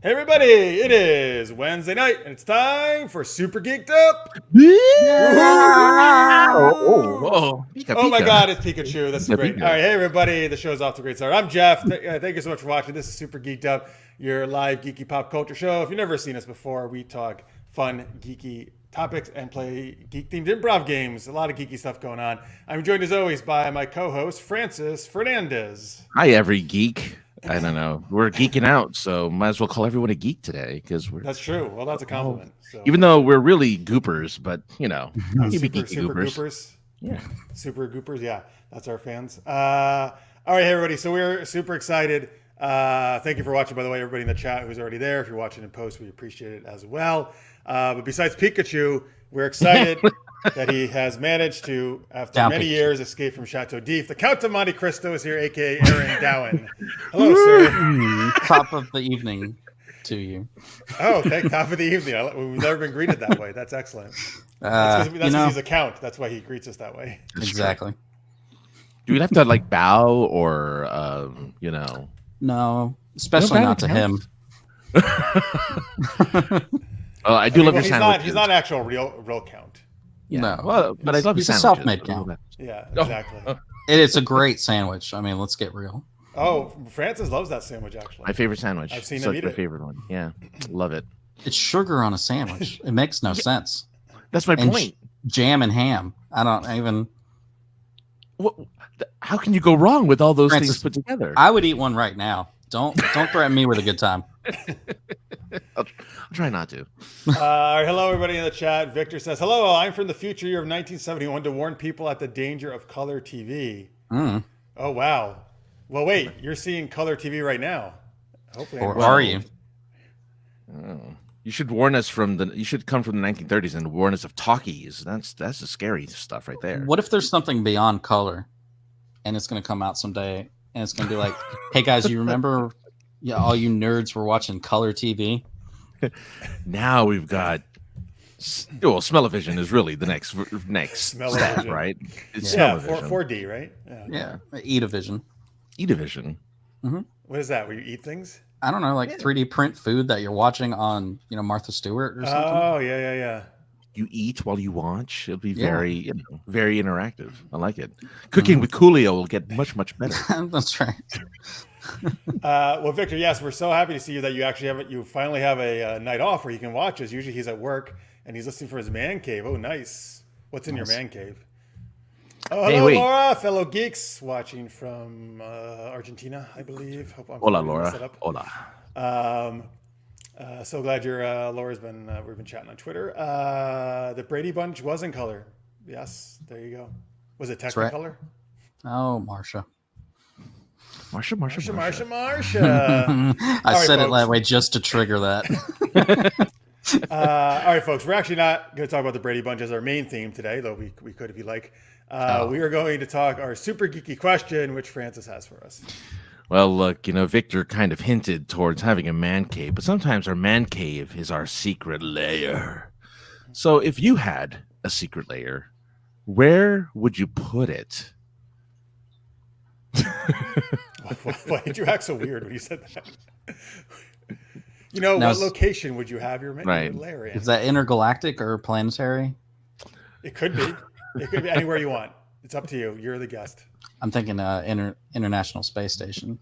Hey everybody, it is Wednesday night and it's time for Super Geeked Up. Yeah. Whoa. Pika, Oh my Pika. god, it's Pikachu. That's Pika, great. Pika. All right, hey everybody, the show's off to a great start. I'm Jeff. Thank you so much for watching. This is Super Geeked Up, your live geeky pop culture show. If you've never seen us before, we talk fun, geeky topics and play geek-themed improv games. A lot of geeky stuff going on. I'm joined as always by my co-host, Francis Fernandez. Hi, every geek. I don't know. We're geeking out, so might as well call everyone a geek today because we're. That's true. Well, that's a compliment. So. Even though we're really goopers, but you know, you be super, geeky super goopers. goopers. Yeah. Super goopers. Yeah, that's our fans. All right, hey everybody. So we're super excited. Thank you for watching, by the way, everybody in the chat who's already there. If you're watching in post, we appreciate it as well. But besides Pikachu, we're excited that he has managed to, after many years, escape from Chateau d'If. The Count of Monte Cristo is here, aka Aaron Dowen. Hello, sir. Top of the evening to you. Oh, thank top of the evening. We've never been greeted that way. That's excellent. That's because he's a count. That's why he greets us that way. Exactly. Do we have to like bow or, you know? No, especially not to him. Oh, I do love your sandwiches. He's not an actual real count. Yeah. No, well, but I love his He's a sandwiches. self-made count. Yeah, exactly. It's a great sandwich. I mean, let's get real. Oh, Francis loves that sandwich, actually. My favorite sandwich. I've seen Such him eat my it. favorite one. Yeah, love it. It's sugar on a sandwich. It makes no sense. That's my And point. Jam and ham. I don't even. How can you go wrong with all those Francis, things put together? I would eat one right now. Don't threaten me with a good time. I'll try not to. Hello, everybody in the chat. Victor says, hello, I'm from the future year of 1971 to warn people at the danger of color TV. Mm. Oh, wow. Well, wait, you're seeing color TV right now. Hopefully. Or are you? Oh. You should warn us you should come from the 1930s and warn us of talkies. That's the scary stuff right there. What if there's something beyond color and it's going to come out someday and it's going to be like, hey guys, you remember all you nerds were watching color TV? Now we've got smell-o-vision is really the next step, right? It's smell-o-vision. 4D, right? Yeah. Eat-a-vision. Eat-a-vision. Mm-hmm. What is that? Where you eat things? I don't know, like 3D print food that you're watching on, Martha Stewart or something. Oh, yeah. You eat while you watch. It'll be very interactive. I like it. Cooking with Coolio will get much, much better. That's right. Well, Victor, yes, we're so happy to see you that you finally have a night off where you can watch us. Usually he's at work and he's listening for his man cave. Oh, nice. What's in your man cave? Oh, hello, Hey, Laura, fellow geeks watching from Argentina, I believe. Hope I'm Hola, Laura. Hola. So glad Laura's been. We've been chatting on Twitter. The Brady Bunch was in color. Yes, there you go. Was it Technicolor? Oh, Marsha. Marsha. I said it that way just to trigger that. All right, folks. We're actually not going to talk about the Brady Bunch as our main theme today, though we could if you like. We are going to talk our super geeky question, which Francis has for us. Well, look, Victor kind of hinted towards having a man cave, but sometimes our man cave is our secret lair. So if you had a secret lair, where would you put it? Why did you act so weird when you said that? What location would you have your lair in? Is that intergalactic or planetary? It could be. It could be anywhere you want. It's up to you. You're the guest. I'm thinking International Space Station.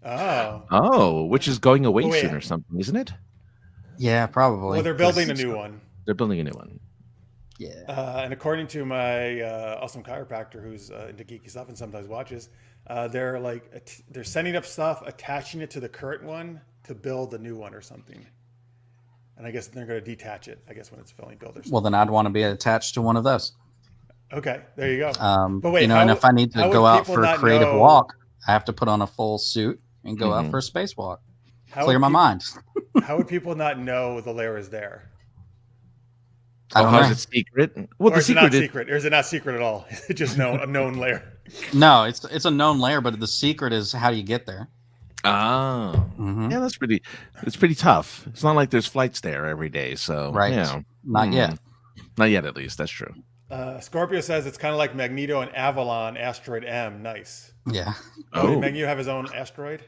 Oh, which is going away soon or something, isn't it? Yeah, probably. Well, they're building a new one. They're building a new one. Yeah. And according to my awesome chiropractor who's into geeky stuff and sometimes watches, they're sending up stuff, attaching it to the current one to build a new one or something. And I guess they're going to detach it, I guess, when it's fully built or something. Well, then I'd want to be attached to one of those. Okay, there you go. But wait, and if I need to go out for a creative walk, I have to put on a full suit and go out for a spacewalk. Clear my mind. How would people not know the lair is there? How's it secret? Well, or is it not secret? Or is it not secret at all? It's just a known lair. No, it's a known lair, but the secret is how you get there. Oh, yeah, it's pretty tough. It's not like there's flights there every day, so right. Not yet. Not yet, at least. That's true. Scorpio says it's kind of like Magneto and Avalon, Asteroid M. Nice. Yeah. Did Magneto have his own asteroid?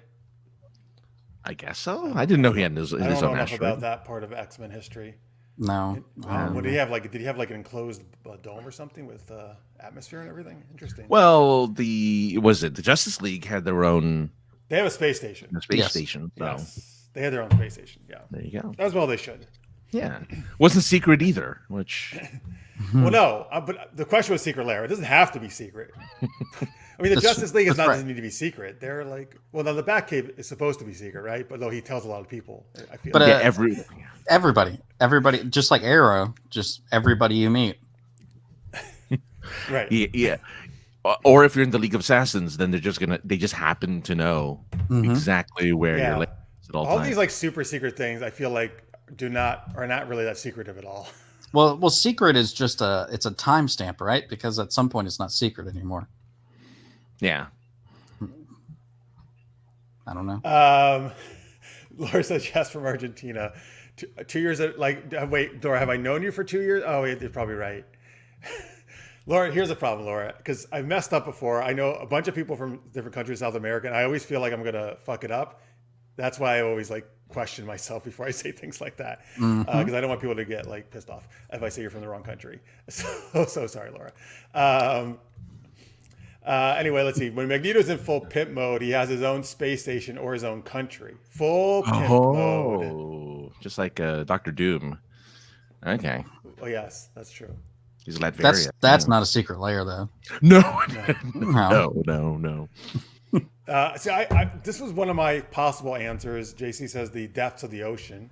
I guess so. I didn't know he had his I don't own know enough asteroid. about that part of X-Men history. No. What did he have? Did he have like an enclosed dome or something with atmosphere and everything? Interesting. Well, the Justice League had their own They have a space station. station. So Yes, they had their own space station. Yeah, there you go. as well they should. Yeah, wasn't secret either. Which Well, no, but the question was secret lair. It doesn't have to be secret. I mean, the Justice League doesn't need to be secret. They're like, well, now the Batcave is supposed to be secret, right? But though he tells a lot of people, I feel. But everybody, just like Arrow, just everybody you meet. Right. Yeah. Or if you're in the League of Assassins, then they just happen to know exactly where you're at all times. These like super secret things, I feel like are not really that secretive at all. Well, secret is just it's a timestamp, right? Because at some point it's not secret anymore. Yeah. I don't know. Laura says yes from Argentina. 2 years, wait, Laura, have I known you for 2 years? Oh, you're probably right. Laura, here's the problem, Laura, because I've messed up before. I know a bunch of people from different countries, South America, and I always feel like I'm going to fuck it up. That's why I always question myself before I say things like that, because I don't want people to get pissed off if I say you're from the wrong country. So sorry, Laura. Anyway, let's see. When Magneto's in full pimp mode, he has his own space station or his own country. Full pimp mode. Just like Dr. Doom. Okay. Oh, yes, that's true. He's Latveria. That's not a secret layer, though. No. This was one of my possible answers. JC says the depths of the ocean.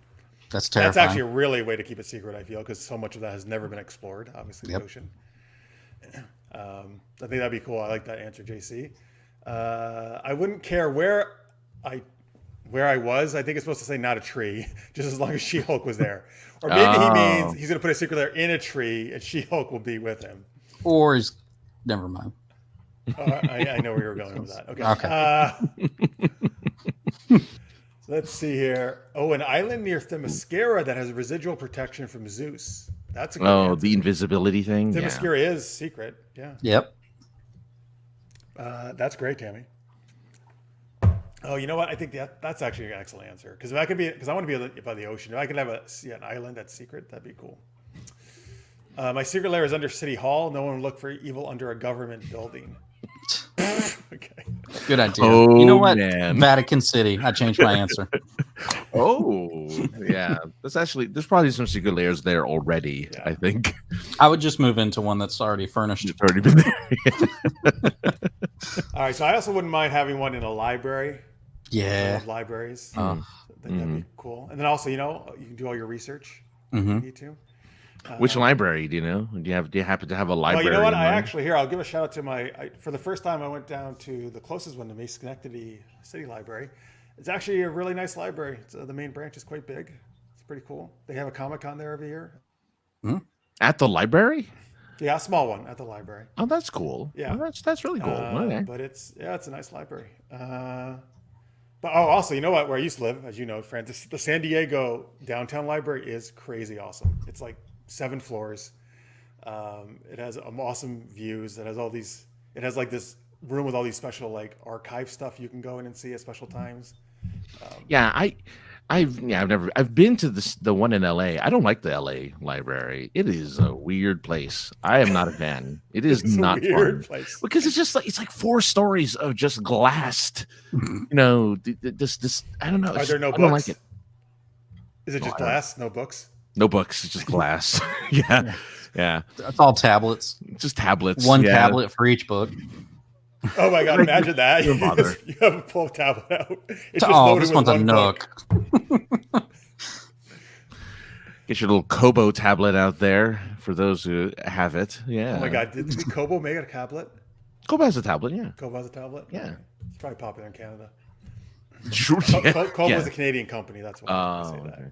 That's terrifying. That's actually a really way to keep it secret, I feel, because so much of that has never been explored, obviously, the ocean. I think that'd be cool. I like that answer, JC. I wouldn't care where I was. I think it's supposed to say not a tree, just as long as She-Hulk was there. Or maybe he means he's going to put a secret lair in a tree and She-Hulk will be with him. Or he's... Never mind. I know where you're going with that. Okay. So let's see here. Oh, an island near Themyscira that has residual protection from Zeus. That's a good answer. The invisibility thing. Themyscira is secret. Yeah. Yep. That's great, Tammy. Oh, you know what? I think that's actually an excellent answer. Because I want to be by the ocean. If I could have an island that's secret, that'd be cool. My secret lair is under City Hall. No one would look for evil under a government building. Okay. Good idea. Oh, you know what? Man. Vatican City. I changed my answer. Yeah. There's probably some secret layers there already, I think. I would just move into one that's already furnished. It's already been there. All right. So I also wouldn't mind having one in a library. Yeah. I love libraries. I think that'd be cool. And then also, you can do all your research if you need to. Which library do you know? Do you happen to have a library? Well, you know what? I'll give a shout out to for the first time I went down to the closest one to me, Schenectady City Library. It's actually a really nice library. The main branch is quite big. It's pretty cool. They have a Comic-Con there every year. At the library? Yeah, a small one at the library. Oh, that's cool. Yeah, that's really cool. Okay. But it's a nice library. But also, you know what? Where I used to live, as you know, Francis, the San Diego downtown library is crazy awesome. It's like 7 floors. It has awesome views. It has like this room with all these special archive stuff you can go in and see at special times. I've been to the one in LA. I don't like the LA library. It is a weird place. I am not a fan. It is not fun place. Because it's like 4 stories of just glassed. This I don't know. Are there no books? I don't like it. Is it just glass? No books? No books. It's just glass. Yeah. It's all tablets. Just tablets. One tablet for each book. Oh my God! Imagine that. You have a full tablet out. It's just this one's a Nook. Get your little Kobo tablet out there for those who have it. Yeah. Oh my God! Did Kobo make a tablet? Kobo has a tablet. Yeah. Kobo has a tablet. Yeah. It's probably popular in Canada. Sure. Kobo is a Canadian company. That's why I say that.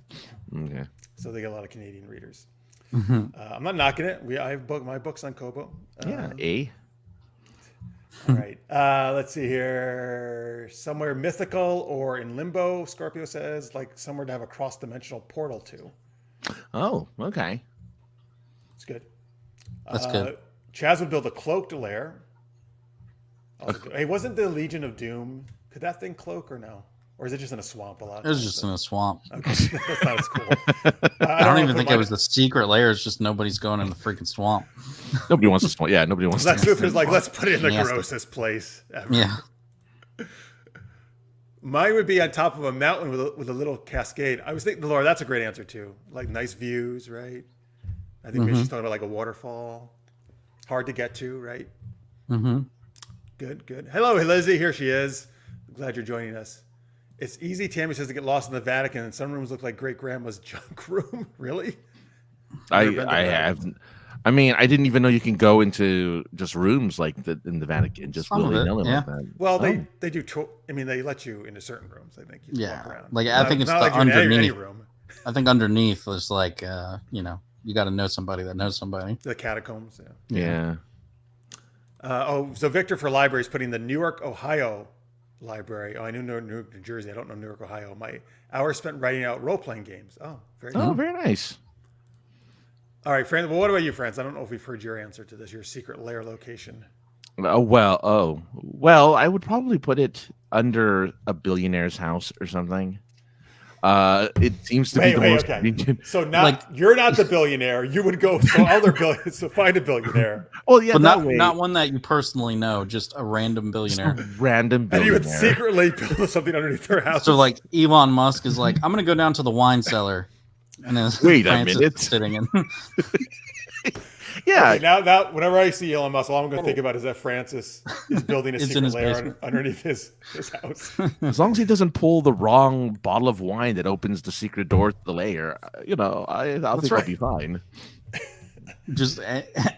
Okay. So they get a lot of Canadian readers. I'm not knocking it. I have my books on Kobo. All right. Let's see here. Somewhere mythical or in limbo, Scorpio says, like somewhere to have a cross-dimensional portal to. Oh, okay. It's good. That's good. Chaz would build a cloaked lair. Hey, wasn't the Legion of Doom? Could that thing cloak or no? Or is it just in a swamp a lot? It was just in a swamp. Okay, that's not as cool. I don't even think it was a secret lair. It's just nobody's going in the freaking swamp. Nobody wants to swamp. Yeah, nobody wants That's to. Luther's like, let's put it in the Nasty. grossest place ever. Yeah. Mine would be on top of a mountain with a little cascade. I was thinking, Laura, that's a great answer too. Like nice views, right? I think maybe she's talking about like a waterfall. Hard to get to, right? Mm-hmm. Good. Hello, Lizzie. Here she is. Glad you're joining us. It's easy, Tammy says, to get lost in the Vatican, and some rooms look like great grandma's junk room. Really? I have. I mean, I didn't even know you can go into just rooms like in the Vatican, just willy-nilly like that. Well, they do. I mean, they let you into certain rooms. I think. You can walk around. Like I think it's not the like you're in any underneath. room. I think underneath is like you got to know somebody that knows somebody. The catacombs. Yeah. So Victor for library is putting the Newark, Ohio library. Oh, I knew Newark, New Jersey. I don't know Newark, Ohio. My hours spent writing out role-playing games. Oh, very Oh, cool. very nice. All right, Franz. Well, what about you, Franz? I don't know if we've heard your answer to this. Your secret lair location. Well, I would probably put it under a billionaire's house or something. It seems to be the most convenient. So you're not the billionaire. You would go so find a billionaire. Well, yeah, But that not one that you personally know, just a random billionaire. random And you billionaire. would secretly build something underneath their house. So like Elon Musk is like, I'm gonna go down to the wine cellar, and then Wait a Francis minute. is sitting in. Yeah. Okay, now, whenever I see Elon Musk, all I'm going to think about is that Francis is building a It's in secret his lair basement. underneath his house. As long as he doesn't pull the wrong bottle of wine that opens the secret door to the lair, I'll think I'll be fine. Just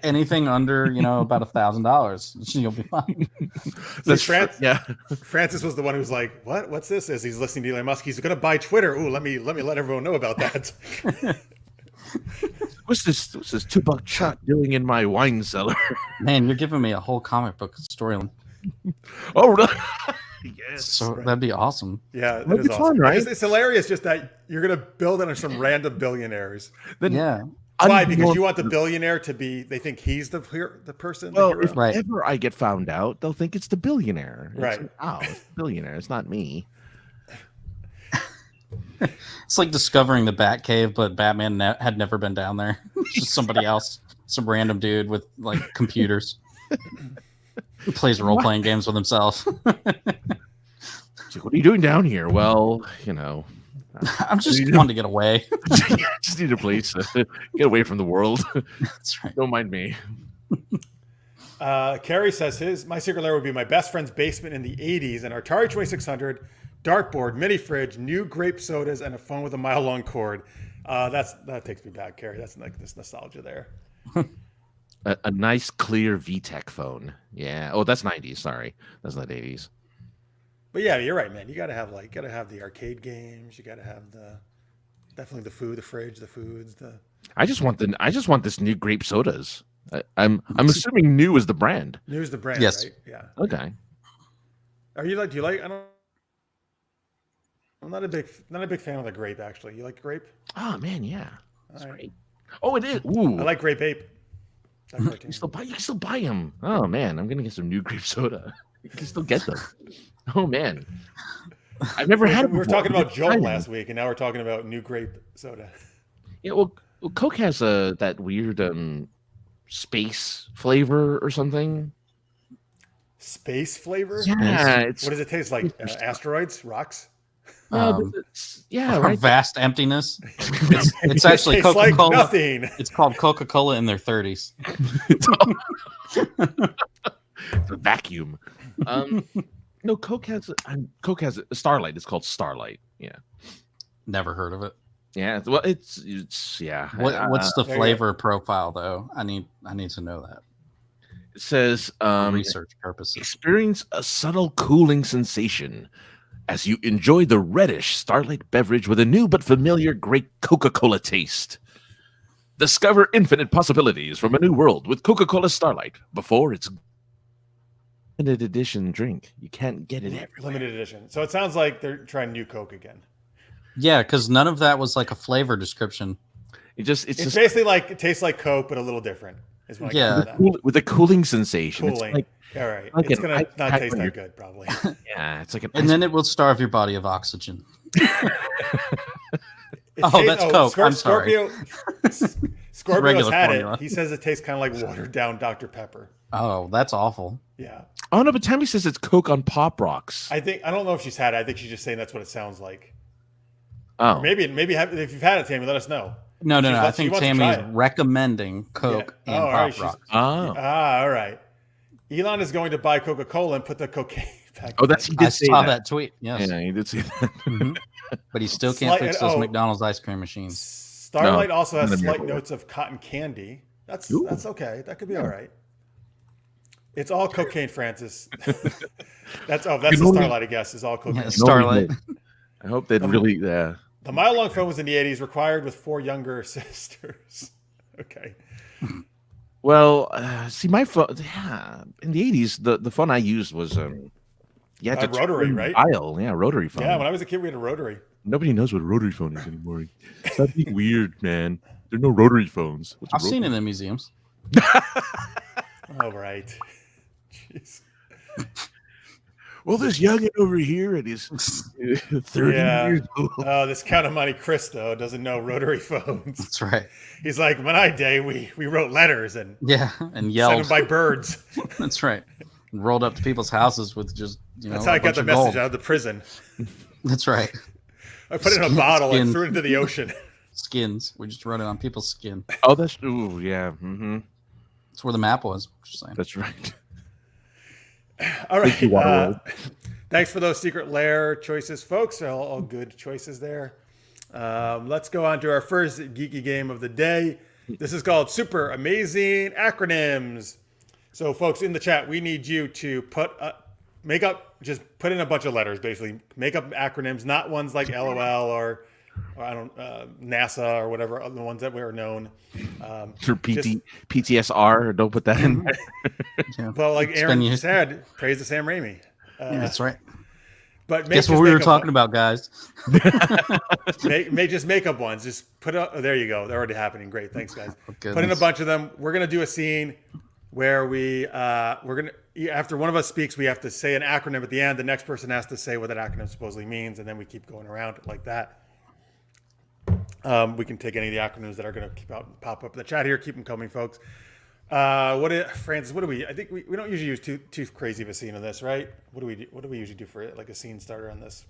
anything under about $1,000, you'll be fine. Francis was the one who was like, What's this?" As he's listening to Elon Musk, he's going to buy Twitter. Ooh, let me let everyone know about that. What's this $2 Chuck doing in my wine cellar? Man, you're giving me a whole comic book storyline. Oh, really? Yes. So that'd be awesome. Yeah, That'd be awesome. fun, right? It's hilarious just that you're going to build under some random billionaires. Yeah. Why? Because you want the billionaire to be, they think he's the person? Well, the hero? if ever I get found out, they'll think it's the billionaire. Right. It's the billionaire. It's not me. It's like discovering the Batcave, but Batman had never been down there. It's just somebody else, some random dude with like computers. He plays role-playing games with himself. It's like, what are you doing down here? Well, I'm just wanting to get away. just need a place to get away from the world. That's right. Don't mind me. Carrie says my secret lair would be my best friend's basement in the 80s, an Atari 2600, dartboard, mini fridge, new grape sodas, and a phone with a mile-long cord. That takes me back, Carrie. That's like this nostalgia there. A nice clear VTech phone. Yeah. Oh, that's 90s. Sorry, that's not 80s. But yeah, you're right, man. You gotta have the arcade games. You gotta have definitely the food, the fridge, the foods. I just want this new grape sodas. I'm assuming new is the brand. New is the brand, Yes. right? Yeah. Okay. Do you like? I'm not a big fan of the grape. Actually, you like grape? Oh man, yeah, that's All right. great. Oh, it is. Ooh, I like Grape Ape. That you cartoon. can still buy them. Oh man, I'm gonna get some new grape soda. You can still get them. Oh man, I've never had. We were talking about Jolt last week, and now we're talking about new grape soda. Yeah, well, Coke has that weird space flavor or something. Space flavor? Yeah, What does it taste like? Asteroids? Rocks? Right. Vast emptiness. It's actually It tastes Coca-Cola. like nothing. It's called Coca-Cola in their 30s. It's a vacuum. No, Coke has a Starlight. It's called Starlight. Yeah. Never heard of it. Yeah. Well, it's yeah. What's the there you flavor profile though? I need to know that It says for research purposes. experience a subtle cooling sensation as you enjoy the reddish Starlight beverage with a new but familiar great Coca-Cola taste. Discover infinite possibilities from a new world with Coca-Cola Starlight before it's limited edition drink. You can't get it everywhere. Limited edition. So it sounds like they're trying new Coke again. Yeah, because none of that was like a flavor description. It's just It's basically like it tastes like Coke, but a little different. Is when I Yeah. got that. With a cooling sensation. Cooling. It's like, All right. like It's an going to ice not pack taste on that your- good, probably. yeah, it's like an. And then it will starve your body of oxygen. It Oh, that's Coke. I'm sorry. Scorpio's regular had formula. it. He says it tastes kind of like watered down Dr. Pepper. Oh, that's awful. Yeah. Oh no, but Tammy says it's Coke on Pop Rocks. I don't know if she's had it. I think she's just saying that's what it sounds like. Oh, Maybe if you've had it, Tammy, let us know. No. She I wants think to Tammy try is it. recommending Coke Yeah. and Oh, all right, Pop Rocks. oh, All right. Elon is going to buy Coca-Cola and put the cocaine back. oh, that's he did I say saw that. that tweet. Yes. Yeah, he did say that. Mhm. But he still can't Slight- fix those oh. McDonald's ice cream machines. Starlight No, also has not a slight miracle. notes of cotton candy. That's Ooh. okay. That could be all right. It's all cocaine, Francis. that's the Starlight, I guess. Is all cocaine. Yeah, Starlight. I hope they'd really. Yeah. The mile-long phone was in the 80s, required with 4 younger sisters. Okay. Well, see, my phone. Yeah, in the 80s, the phone I used was you had to Rotary, turn right? dial. Yeah, rotary phone. Yeah, when I was a kid, we had a rotary. Nobody knows what a rotary phone is anymore. Stop being weird, man. There are no rotary phones. What's a I've seen it rotary- in museums. All right. Jeez. Well, this youngin over here, it is 30 Yeah. years old. Oh, this Count of Monte Cristo doesn't know rotary phones. That's right. He's like, when I day, we wrote letters and Yeah, and sent yelled. them by birds. That's right. Rolled up to people's houses with just That's how I got the message out of the prison. That's right. I put it in a bottle and Skin. threw it into the ocean. Skins. We just wrote it on people's skin. Oh, that's ooh, yeah. Mm-hmm. That's where the map was. Just saying. That's right. All Thank you, right. Waterworld. Thanks for those secret lair choices, folks. All good choices there. Let's go on to our first geeky game of the day. This is called Super Amazing Acronyms. So, folks, in the chat, we need you to just put in a bunch of letters, basically. Make up acronyms, not ones like LOL or NASA or whatever, other ones that were known. For PTSR, don't put that in there. Yeah. Well, like Spend Aaron your- said, praise to Sam Raimi. Yeah, that's right. But Guess what we were talking about, guys. Just make up ones. Just put up. Oh, there you go. They're already happening. Great. Thanks, guys. Oh, Put in a goodness. bunch of them. We're gonna do a scene where we're gonna after one of us speaks, we have to say an acronym at the end. The next person has to say what that acronym supposedly means, and then we keep going around like that. We can take any of the acronyms that are gonna pop up in the chat here. Keep them coming, folks. Francis? What do we? I think we don't usually use too crazy of a scene in this, right? What do we do? What do we usually do for it? Like a scene starter on this?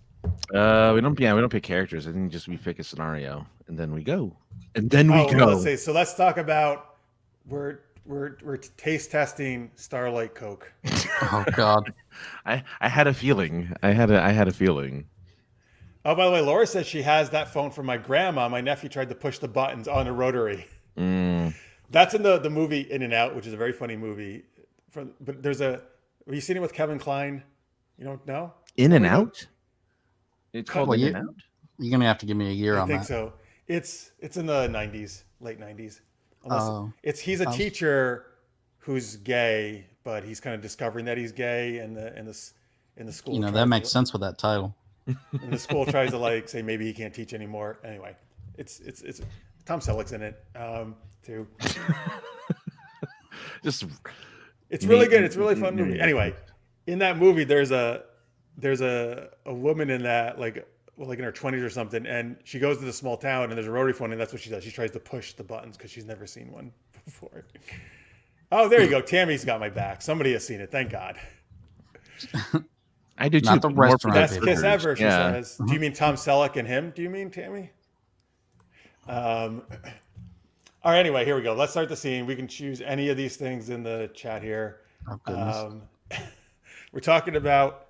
We don't pick characters. I think just we pick a scenario and then we go. And then we go. Let's say, so let's talk about we're taste testing Starlight Coke. Oh God. I had a feeling. I had a feeling. Oh, by the way, Laura says she has that phone from my grandma. My nephew tried to push the buttons on a rotary. That's in the movie In and Out, which is a very funny movie. But have you seen it with Kevin Kline? You don't know? In and Out? It's called Well, In and Out? You're gonna have to give me a year I on think that. so. It's in the 90s, late 90s. Oh. He's a teacher who's gay, but he's kind of discovering that he's gay, and the school. You know, tries that to- makes sense with that title. And the school tries to say maybe he can't teach anymore. Anyway, it's Tom Selleck's in it too. Just It's really good. It's a really fun movie. Anyway, in that movie, there's a woman in that like in her 20s or something, and she goes to the small town and there's a rotary phone, and that's what she does. She tries to push the buttons because she's never seen one before. Oh, there you go. Tammy's got my back. Somebody has seen it. Thank God. I do too. Not the More restaurant Best people. kiss ever, she Yeah. says. Do you mean Tom Selleck and him? Do you mean Tammy? All right, anyway, here we go. Let's start the scene. We can choose any of these things in the chat here. Oh goodness. We're talking about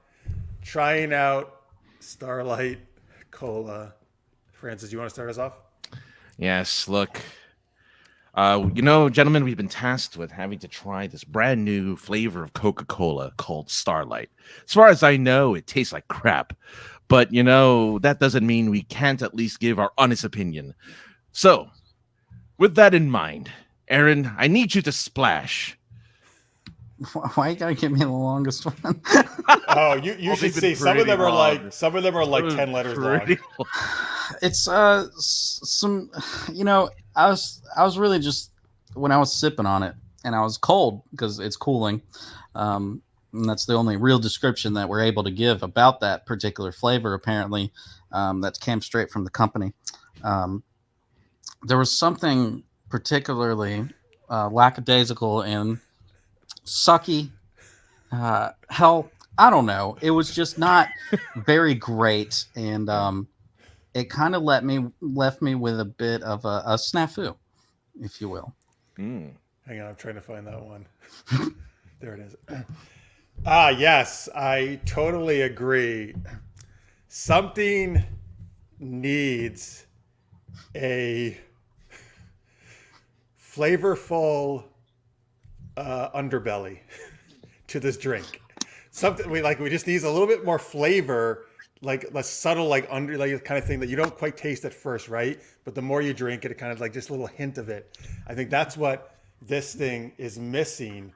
trying out Starlight Cola. Francis, you want to start us off? Yes, look. Gentlemen, we've been tasked with having to try this brand new flavor of Coca-Cola called Starlight. As far as I know, it tastes like crap. But, that doesn't mean we can't at least give our honest opinion. So, with that in mind, Aaron, I need you to splash. Why you gotta give me the longest one? Oh, you should see. Some of them are like 10 letters long. It's some. I was really just when I was sipping on it. and I was cold because it's cooling. And that's the only real description that we're able to give about that particular flavor, apparently, that came straight from the company. There was something particularly lackadaisical and sucky. Hell, I don't know. It was just not very great, and it kind of left me with a bit of a snafu, if you will. Hang on, I'm trying to find that one. There it is. Yes, I totally agree. Something needs a flavorful underbelly to this drink. Something we just needs a little bit more flavor, like less subtle, like underbelly kind of thing that you don't quite taste at first, right? But the more you drink it, it kind of like just a little hint of it. I think that's what this thing is missing.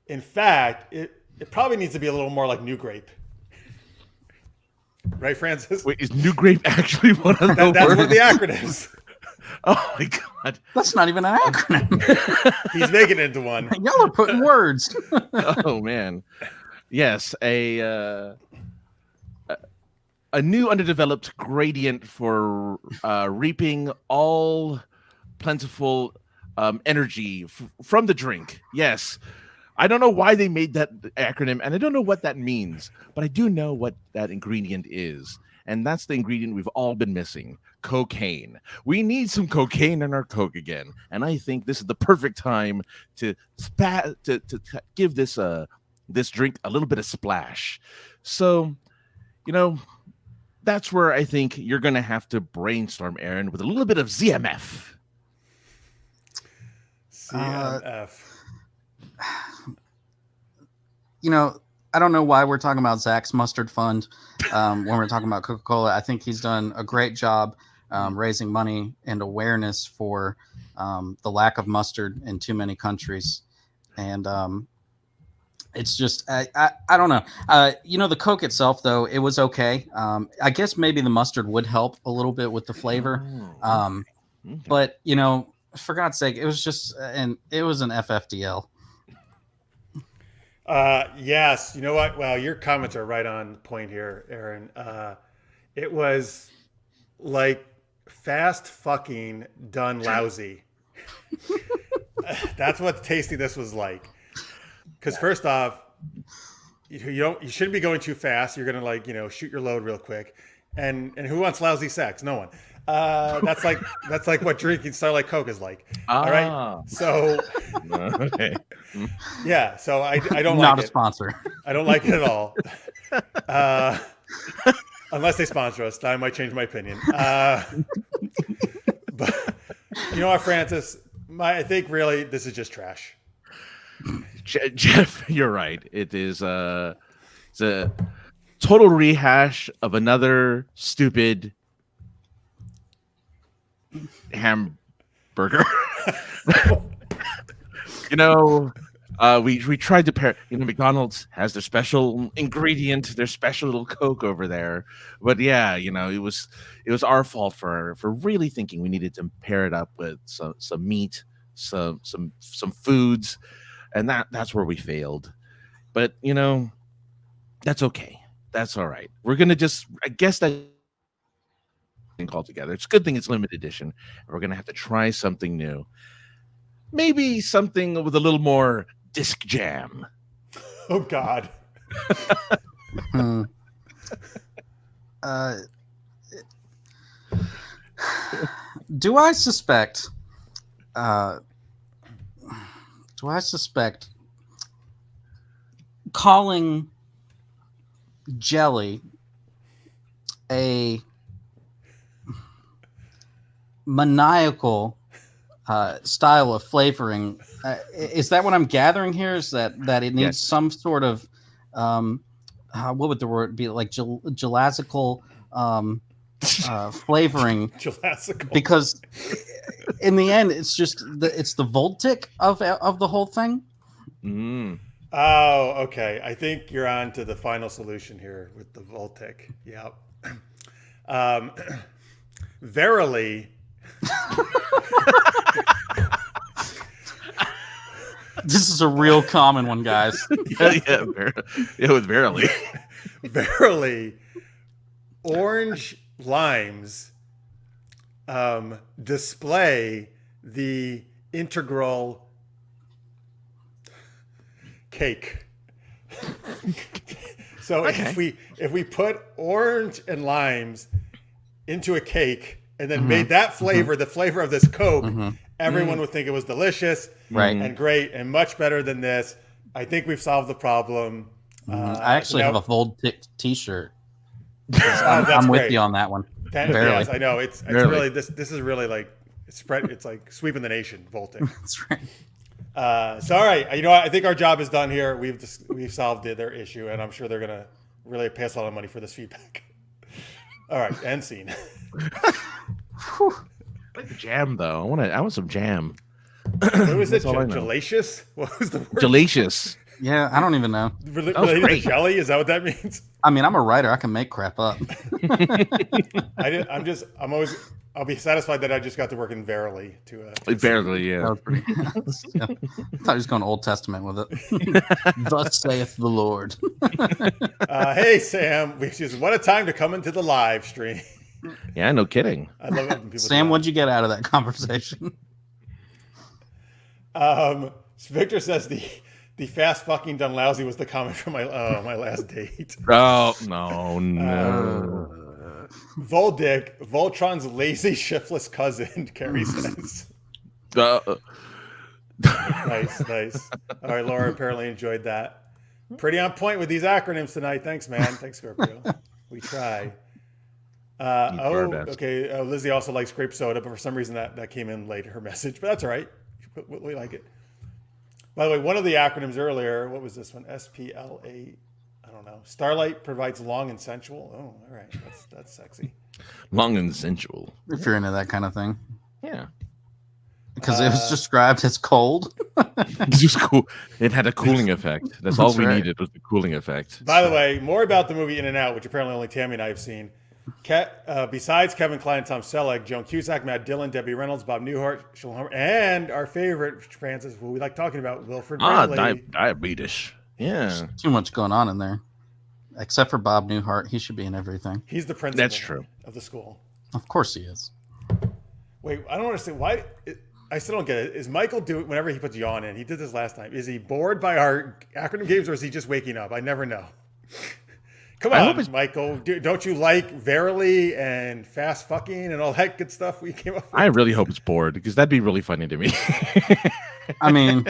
In fact, it probably needs to be a little more like New Grape. Right, Francis? Wait, is New Grape actually one of the That's words? one of the acronyms. Oh my god. That's not even an acronym. He's making it into one. Y'all are putting words. Oh man. Yes, a new underdeveloped gradient for reaping all plentiful energy from the drink. Yes. I don't know why they made that acronym, and I don't know what that means, but I do know what that ingredient is. And that's the ingredient we've all been missing: cocaine. We need some cocaine in our Coke again. And I think this is the perfect time to give this this drink a little bit of splash. So, that's where I think you're going to have to brainstorm, Aaron, with a little bit of ZMF. CMF. I don't know why we're talking about Zach's Mustard Fund when we're talking about Coca-Cola. I think he's done a great job raising money and awareness for the lack of mustard in too many countries. And it's just, I don't know. The Coke itself, though, it was okay. I guess maybe the mustard would help a little bit with the flavor. But, for God's sake, it was just an FFDL. Yes. You know what? Well, your comments are right on point here, Aaron. It was like fast fucking done lousy. That's what tasting this was like. Because first off, you shouldn't be going too fast. You're gonna shoot your load real quick. And who wants lousy sex? No one. That's like what drinking Starlight Coke is like. All right. So Okay. yeah. So I don't Not like a sponsor. I don't like it at all. Unless they sponsor us, I might change my opinion. But you know what, Francis? I think really this is just trash. Jeff, you're right. It is it's a total rehash of another stupid hamburger. We tried to pair. McDonald's has their special ingredient, their special little Coke over there. But yeah, it was our fault for really thinking we needed to pair it up with some meat, some foods, and that's where we failed. But that's okay. That's all right. We're gonna I guess that called together. It's a good thing it's limited edition. We're gonna have to try something new. Maybe something with a little more disc jam. Oh God. Do I suspect calling jelly a maniacal style of flavoring? Is that what I'm gathering here? Is that it needs some sort of what would the word be, like gelasical flavoring? Gelasical. Because in the end, it's just the Voltic of the whole thing. Oh, okay. I think you're on to the final solution here with the Voltic. Yep. Verily. This is a real common one, guys. Yeah, it was barely. Verily, orange limes display the integral cake. So Okay. if we put orange and limes into a cake and then made that flavor the flavor of this Coke, everyone would think it was delicious Right. and great and much better than this. I think we've solved the problem. I actually have a Vold T-shirt. that's I'm with great. you on that one. Yes, I know. It's Barely. really this is really like spread. It's like sweeping the nation. Voltic. That's right. So all right, you know what? I think our job is done here. We've solved their issue, and I'm sure they're gonna really pay us a lot of money for this feedback. All right, end scene. I like the jam though. I want some jam. What was it? That's all I know. Jalacious? What was the word? Delicious. Yeah, I don't even know. Related was to great. jelly? Is that what that means? I mean, I'm a writer. I can make crap up. I'll be satisfied that I just got to work in Verily to Barely, yeah. That was pretty. Yeah. I thought he was going Old Testament with it. Thus saith the Lord. hey Sam, what a time to come into the live stream. Yeah, no kidding. I love it when people Sam, do what'd you get out of that conversation? that. Victor says the fast fucking done lousy was the comment from my last date. Oh no. Voldick, Voltron's lazy shiftless cousin, Carrie says. Nice. All right, Laura apparently enjoyed that. Pretty on point with these acronyms tonight. Thanks, man. Thanks, Scorpio. We try. Okay. Lizzie also likes grape soda, but for some reason that came in late, her message. But that's all right. We like it. By the way, one of the acronyms earlier, what was this one? SPLA. I don't know. Starlight provides long and sensual. Oh, all right. That's sexy. Long and sensual. If you're into that kind of thing. Yeah. Because it was described as cold. It's just cool. It had a cooling effect. That's all That's we right. needed was the cooling effect. By the way, more about the movie In and Out, which apparently only Tammy and I have seen. Besides Kevin Kline and Tom Selleck, Joan Cusack, Matt Dillon, Debbie Reynolds, Bob Newhart, Sean Homer, and our favorite Francis, who we like talking about, Wilfred Brimley. Diabetes. Yeah. Too much going on in there. Except for Bob Newhart. He should be in everything. He's the principal That's true. of the school. Of course he is. Wait, I don't understand. Why? I still don't get it. Is Michael doing, whenever he puts yawn in, he did this last time, is he bored by our acronym games or is he just waking up? I never know. Come on, Michael. Don't you like Verily and fast fucking and all that good stuff we came up with? I really hope it's bored because that'd be really funny to me. I mean,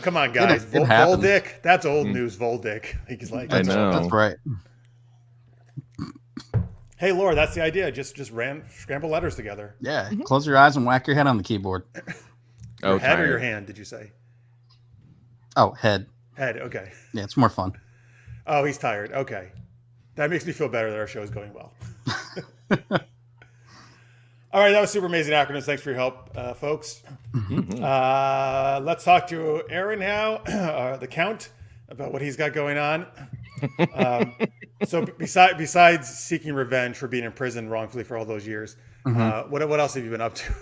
come on, guys. It happens. Voldick. That's old news, Voldick. He's like, I know. that's right. hey, Laura, that's the idea. Just scramble letters together. Yeah. Close your eyes and whack your head on the keyboard. Your head or tired. your hand, did you say? Oh, head. Head, okay. Yeah, it's more fun. Oh, he's tired. Okay. That makes me feel better that our show is going well. All right, that was super amazing acronyms. Thanks for your help, folks. Let's talk to Aaron now, the Count, about what he's got going on. So besides seeking revenge for being in prison wrongfully for all those years, what else have you been up to?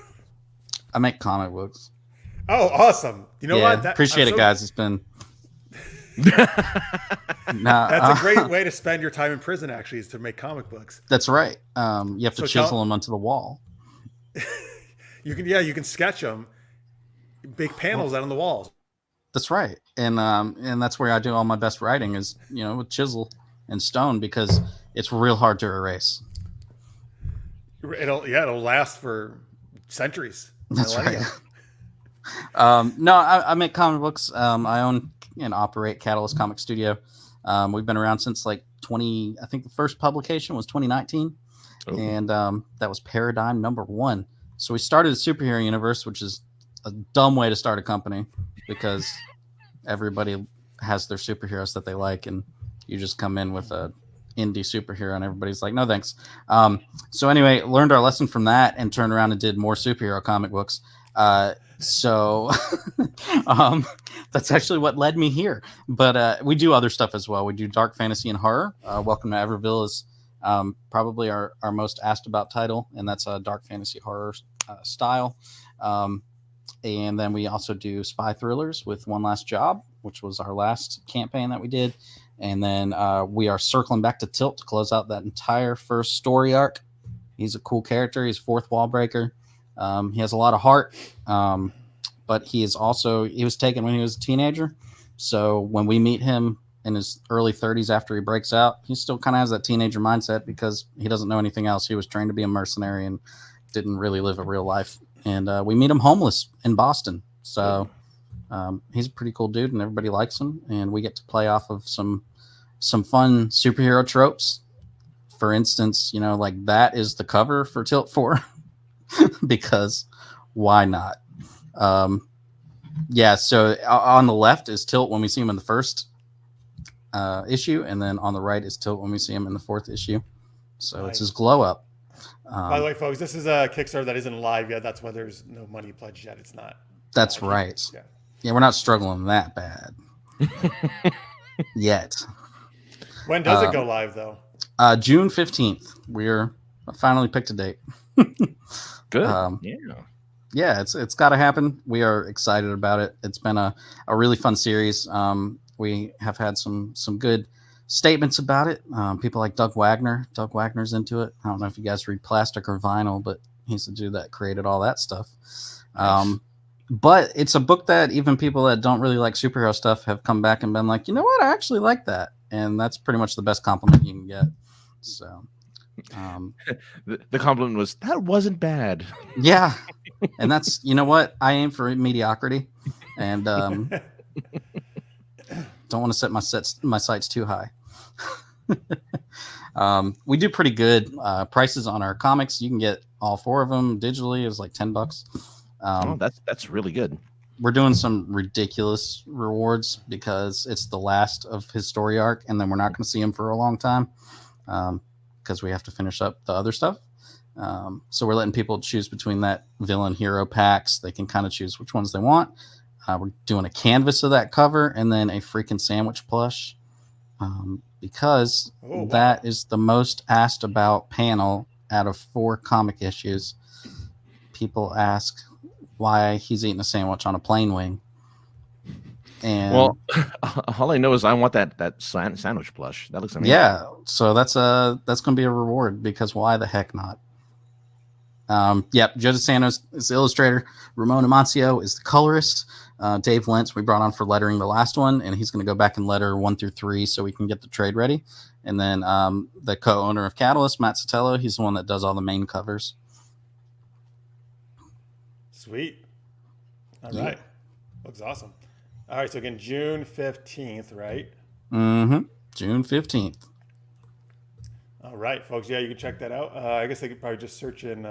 I make comic books. Oh, awesome. You know what? Appreciate it, guys. It's been... That's a great way to spend your time in prison, actually, is to make comic books. That's right. You have to chisel them onto the wall. You can sketch them, big panels out on the walls. That's right. And that's where I do all my best writing is, with chisel and stone because it's real hard to erase. It'll last for centuries. That's right. No, I make comic books. I own and operate Catalyst Comic Studio. We've been around since I think the first publication was 2019. Oh. And that was Paradigm #1. So we started a superhero universe, which is a dumb way to start a company because everybody has their superheroes that they like, and you just come in with a indie superhero and everybody's like, no thanks. So anyway, learned our lesson from that and turned around and did more superhero comic books. So that's actually what led me here. But we do other stuff as well. We do dark fantasy and horror. Welcome to Everville is probably our most asked about title, and that's a dark fantasy horror style. And then we also do spy thrillers with One Last Job, which was our last campaign that we did. And then we are circling back to Tilt to close out that entire first story arc. He's a cool character. He's fourth wall breaker. He has a lot of heart, but he was taken when he was a teenager. So when we meet him in his early 30s after he breaks out, he still kind of has that teenager mindset because he doesn't know anything else. He was trained to be a mercenary and didn't really live a real life. And we meet him homeless in Boston. So he's a pretty cool dude and everybody likes him. And we get to play off of some fun superhero tropes. For instance, like that is the cover for Tilt 4 because why not? So on the left is Tilt when we see him in the first issue, and then on the right is Tilt when we see him in the fourth issue. So It's his glow up. By the way, folks, this is a Kickstarter that isn't live yet. That's why there's no money pledged yet. It's not. That's right. Yeah, we're not struggling that bad yet. When does it go live, though? June 15th. We're finally picked a date. Good. Yeah, it's got to happen. We are excited about it. It's been a really fun series. We have had some good statements about it. People like Doug Wagner. Doug Wagner's into it. I don't know if you guys read Plastic or Vinyl, but he's the dude that created all that stuff. Nice. But it's a book that even people that don't really like superhero stuff have come back and been like, you know what, I actually like that. And that's pretty much the best compliment you can get. So the compliment was, that wasn't bad. Yeah. And that's, you know what, I aim for mediocrity and don't want to set my sights too high. We do pretty good prices on our comics. You can get all 4 of them digitally. It's like $10. That's really good. We're doing some ridiculous rewards because it's the last of his story arc, and then we're not going to see him for a long time because we have to finish up the other stuff. So we're letting people choose between that villain hero packs. They can kind of choose which ones they want. We're doing a canvas of that cover and then a freaking sandwich plush because that is the most asked about panel out of 4 comic issues. People ask why he's eating a sandwich on a plane wing. And well, all I know is I want that sandwich plush. That looks amazing. Yeah, so that's going to be a reward because why the heck not? Joe DeSantos is the illustrator. Ramon Amancio is the colorist. Dave Lentz we brought on for lettering the last one, and he's going to go back and letter 1 through 3 so we can get the trade ready. And then the co-owner of Catalyst, Matt Sotelo, he's the one that does all the main covers. Sweet. All right. Looks awesome. All right, so again, June 15th, right? Mm-hmm. June 15th. All right, folks. Yeah, you can check that out. I guess they could probably just search in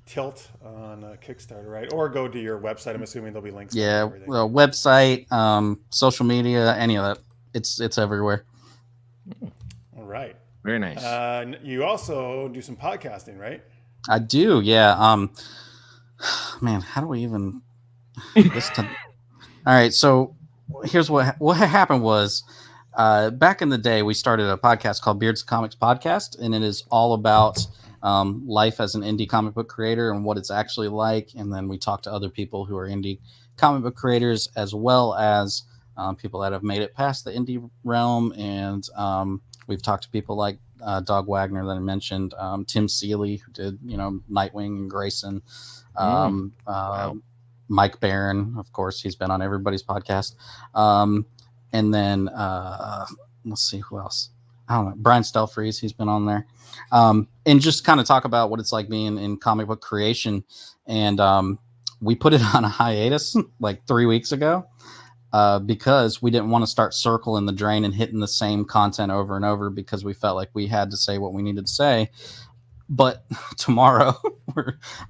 Tilt on Kickstarter, right? Or go to your website. I'm assuming there'll be links. Yeah, well, website, social media, any of that. It's everywhere. All right. Very nice. You also do some podcasting, right? I do, yeah. Man, how do we even... All right, so here's what happened was back in the day, we started a podcast called Beards of Comics Podcast, and it is all about life as an indie comic book creator and what it's actually like. And then we talk to other people who are indie comic book creators as well as people that have made it past the indie realm. And we've talked to people like Doug Wagner that I mentioned, Tim Seeley, who did, Nightwing and Grayson. Wow. Mike Barron, of course, he's been on everybody's podcast. And then let's see who else. I don't know. Brian Stelfreeze, he's been on there. And just kind of talk about what it's like being in comic book creation. And we put it on a hiatus like 3 weeks ago because we didn't want to start circling the drain and hitting the same content over and over because we felt like we had to say what we needed to say. But tomorrow,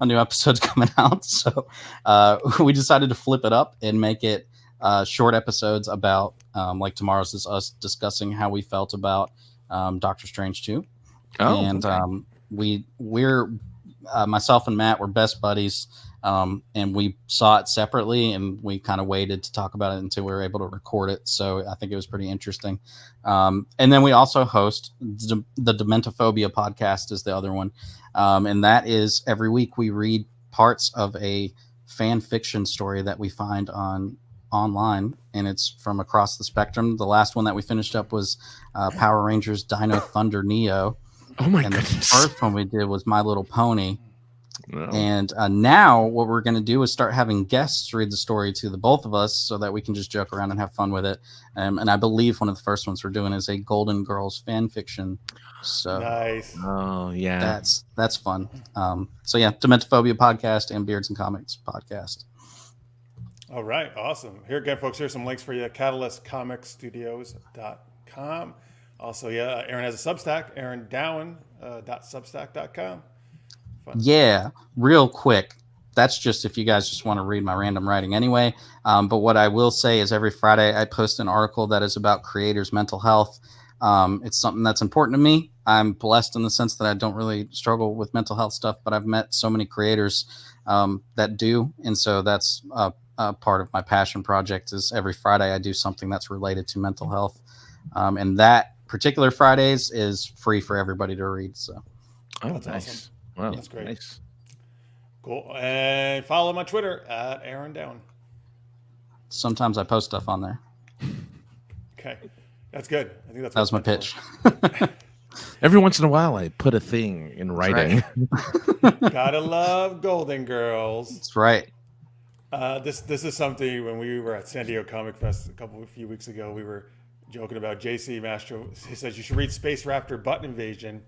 a new episode's coming out. So we decided to flip it up and make it short episodes about, like tomorrow's is us discussing how we felt about Doctor Strange 2. Oh, and okay. We're myself and Matt were best buddies. And we saw it separately and we kind of waited to talk about it until we were able to record it. So I think it was pretty interesting. And then we also host the Dementophobia Podcast is the other one. And that is every week we read parts of a fan fiction story that we find online, and it's from across the spectrum. The last one that we finished up was Power Rangers Dino Thunder Neo. Oh my and goodness. The first one we did was My Little Pony. No. And now what we're going to do is start having guests read the story to the both of us so that we can just joke around and have fun with it. And I believe one of the first ones we're doing is a Golden Girls fan fiction. So Nice. Oh yeah, that's fun. So yeah, Dementophobia Podcast and Beards and Comics Podcast. All right, awesome. Here again, folks, here's some links for you. CatalystComicStudios.com. Also, yeah, Aaron has a Substack, AaronDowen.substack.com. Yeah, real quick. That's just if you guys just want to read my random writing anyway. But what I will say is every Friday I post an article that is about creators' mental health. It's something that's important to me. I'm blessed in the sense that I don't really struggle with mental health stuff, but I've met so many creators that do. And so that's part of my passion project is every Friday I do something that's related to mental health. And that particular Fridays is free for everybody to read. So That's nice. awesome. Wow, That's great. Nice. Cool. And follow him on Twitter at Aaron Dowen. sometimes I post stuff on there. Okay. That's good. I think That was my pitch. Every once in a while, I put a thing in writing. Gotta love Golden Girls. That's right. This is something when we were at San Diego Comic Fest a few weeks ago, we were joking about JC Mastro. He says you should read Space Raptor Button Invasion,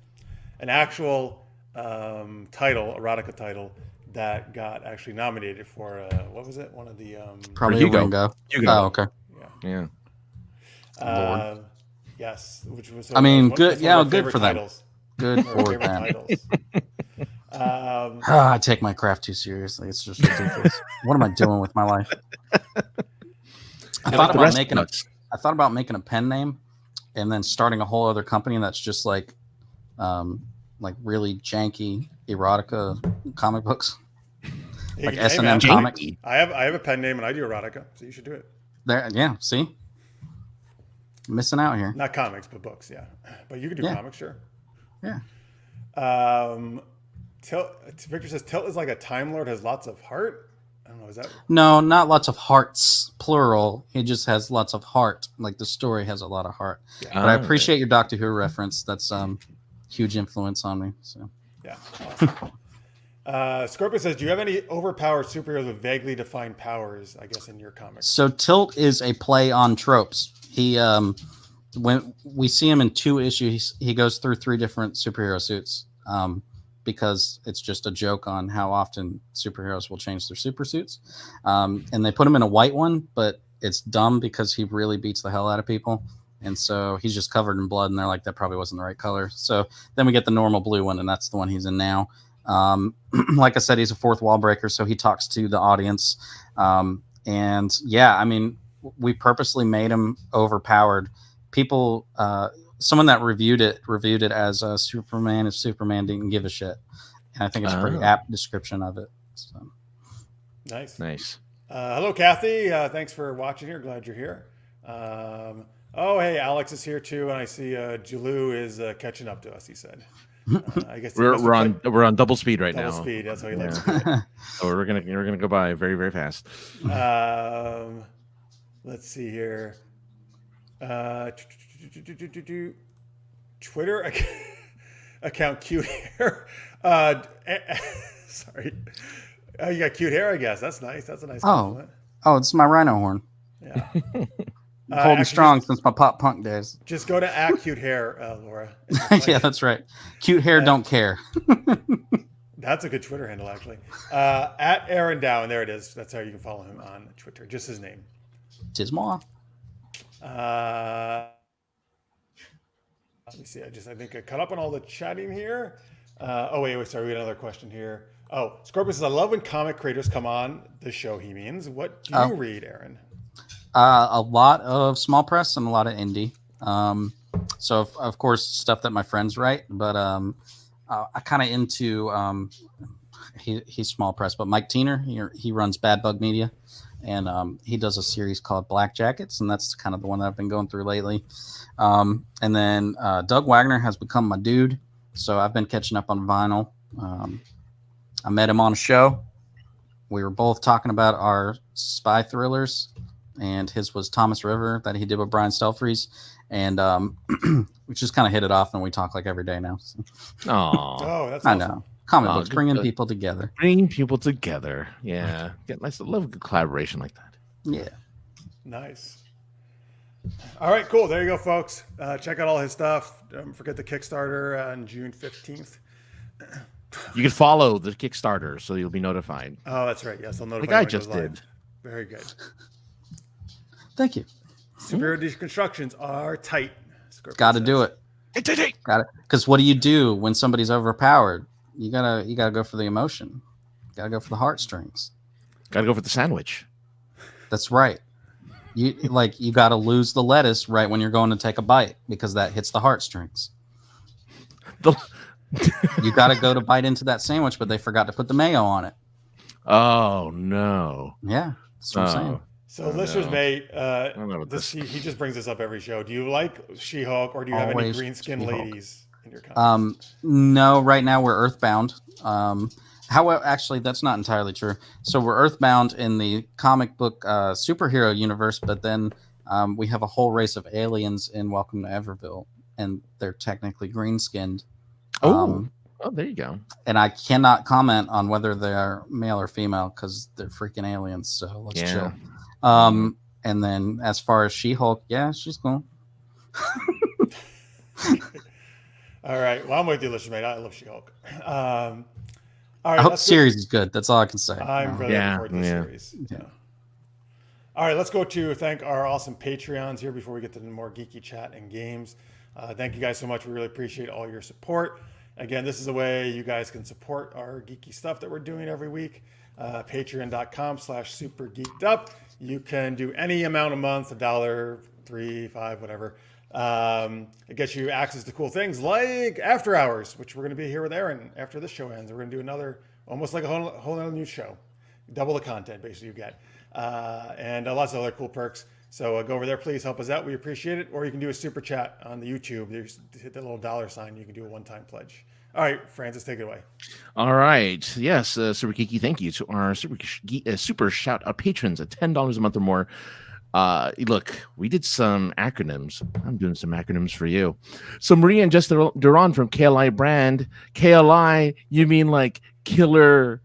an actual title, erotica title that got actually nominated for what was it? One of the Probably Hugo. Ringo. Hugo. Oh, okay. Yeah. Yes, which was. I mean, one- good. that's one of Yeah, my good favorite for them. titles. Good One of my for favorite them. titles. I take my craft too seriously. It's just ridiculous. What am I doing with my life? I thought about making a pen name and then starting a whole other company that's just like really janky erotica comic books, like Hey, S&M man, Comics. I have a pen name and I do erotica, so you should do it. There, yeah. See, missing out here. Not comics, but books. Yeah, but you can do Yeah. comics, sure. Yeah. Victor says Tilt is like a Time Lord, has lots of heart. I don't know. Is that No, not lots of hearts, plural. He just has lots of heart. Like the story has a lot of heart. Yeah. But I appreciate your Doctor Who reference. That's huge influence on me. So Yeah. Awesome. Scorpio says, do you have any overpowered superheroes with vaguely defined powers, I guess, in your comics? So Tilt is a play on tropes. He when we see him in 2 issues, he goes through 3 different superhero suits. Because it's just a joke on how often superheroes will change their super suits. And they put him in a white one, but it's dumb because he really beats the hell out of people. And so he's just covered in blood, and they're like, that probably wasn't the right color. So then we get the normal blue one, and that's the one he's in now. Like I said, he's a fourth wall breaker, so he talks to the audience. And yeah, I mean, we purposely made him overpowered. People, someone that reviewed it as Superman if Superman didn't give a shit. And I think it's a pretty apt description of it. So. Nice. Hello, Kathy. Thanks for watching here. Glad you're here. Hey, Alex is here too. And I see Jalou is catching up to us, he said. I guess we're on double speed right now. Double speed. That's how he likes to do it. So we're gonna go by very, very fast. Let's see here. Twitter account cute hair. Sorry. You got cute hair, I guess. That's nice. That's a nice compliment. Oh, it's my rhino horn. Yeah. Holding strong since my pop punk days. Just go to @cute hair, Laura. Yeah, that's right. Cute hair, don't care. That's a good Twitter handle, actually. @Aaron Dowen. There it is. That's how you can follow him on Twitter. Just his name. Tismoa. Let me see. I think I caught up on all the chatting here. Wait. Sorry, we got another question here. Oh, Scorpio says, I love when comic creators come on the show. He means, what do you read, Aaron? A lot of small press and a lot of indie. So of course stuff that my friends write, but I kind of into he's small press, but Mike Teener, he runs Bad Bug Media, and he does a series called Black Jackets, and that's kind of the one that I've been going through lately. And then Doug Wagner has become my dude, so I've been catching up on vinyl. I met him on a show, we were both talking about our spy thrillers, and his was Thomas River that he did with Brian Stelfreeze, and we just kind of hit it off, and we talk like every day now. So. Oh, that's I awesome. know. Comic books, good, bringing good. people together. Bringing people together. Yeah. Get nice. I love a good collaboration like that. Yeah. Nice. All right, cool. There you go, folks. Check out all his stuff. Don't forget the Kickstarter on June 15th. You can follow the Kickstarter so you'll be notified. Oh, that's right. Yes, I'll notify Like you I when it just goes live. did. Very good. Thank you. Superhero deconstructions are tight. Got to do it. Got it. Because what do you do when somebody's overpowered? You gotta go for the emotion. You gotta go for the heartstrings. Gotta go for the sandwich. That's right. You gotta lose the lettuce right when you're going to take a bite because that hits the heartstrings. You gotta go to bite into that sandwich, but they forgot to put the mayo on it. Oh no. Yeah, that's what I'm saying. So listeners may I don't know what he just brings this up every show. Do you like She-Hulk or do you have any Always green skin She-Hulk. ladies in your comments? No, right now we're Earthbound. However, actually, that's not entirely true. So we're Earthbound in the comic book superhero universe, but then we have a whole race of aliens in Welcome to Everville, and they're technically green-skinned. Oh, there you go. And I cannot comment on whether they're male or female because they're freaking aliens. So let's chill. And then as far as She-Hulk, yeah, she's cool. All right. Well, I'm with you, listener mate. I love She-Hulk. All right. I hope the series is good. That's all I can say. I'm really looking forward to the series. Yeah. All right, let's go to thank our awesome Patreons here before we get to the more geeky chat and games. Thank you guys so much. We really appreciate all your support. Again, this is a way you guys can support our geeky stuff that we're doing every week. Patreon.com/supergeekedup. You can do any amount a month, $1, $3, $5, whatever. It gets you access to cool things like After Hours, which we're going to be here with Aaron after this show ends. We're going to do another, almost like a whole other new show. Double the content, basically, you get. And lots of other cool perks. So go over there, please help us out. We appreciate it. Or you can do a super chat on the YouTube. There's hit that little $sign. You can do a one-time pledge. All right, Francis, take it away. All right. Yes, Super Geeky, thank you to our super shout-out patrons at $10 a month or more. Look, we did some acronyms. I'm doing some acronyms for you. So Maria and Justin Duran from KLI brand. KLI, you mean like killer,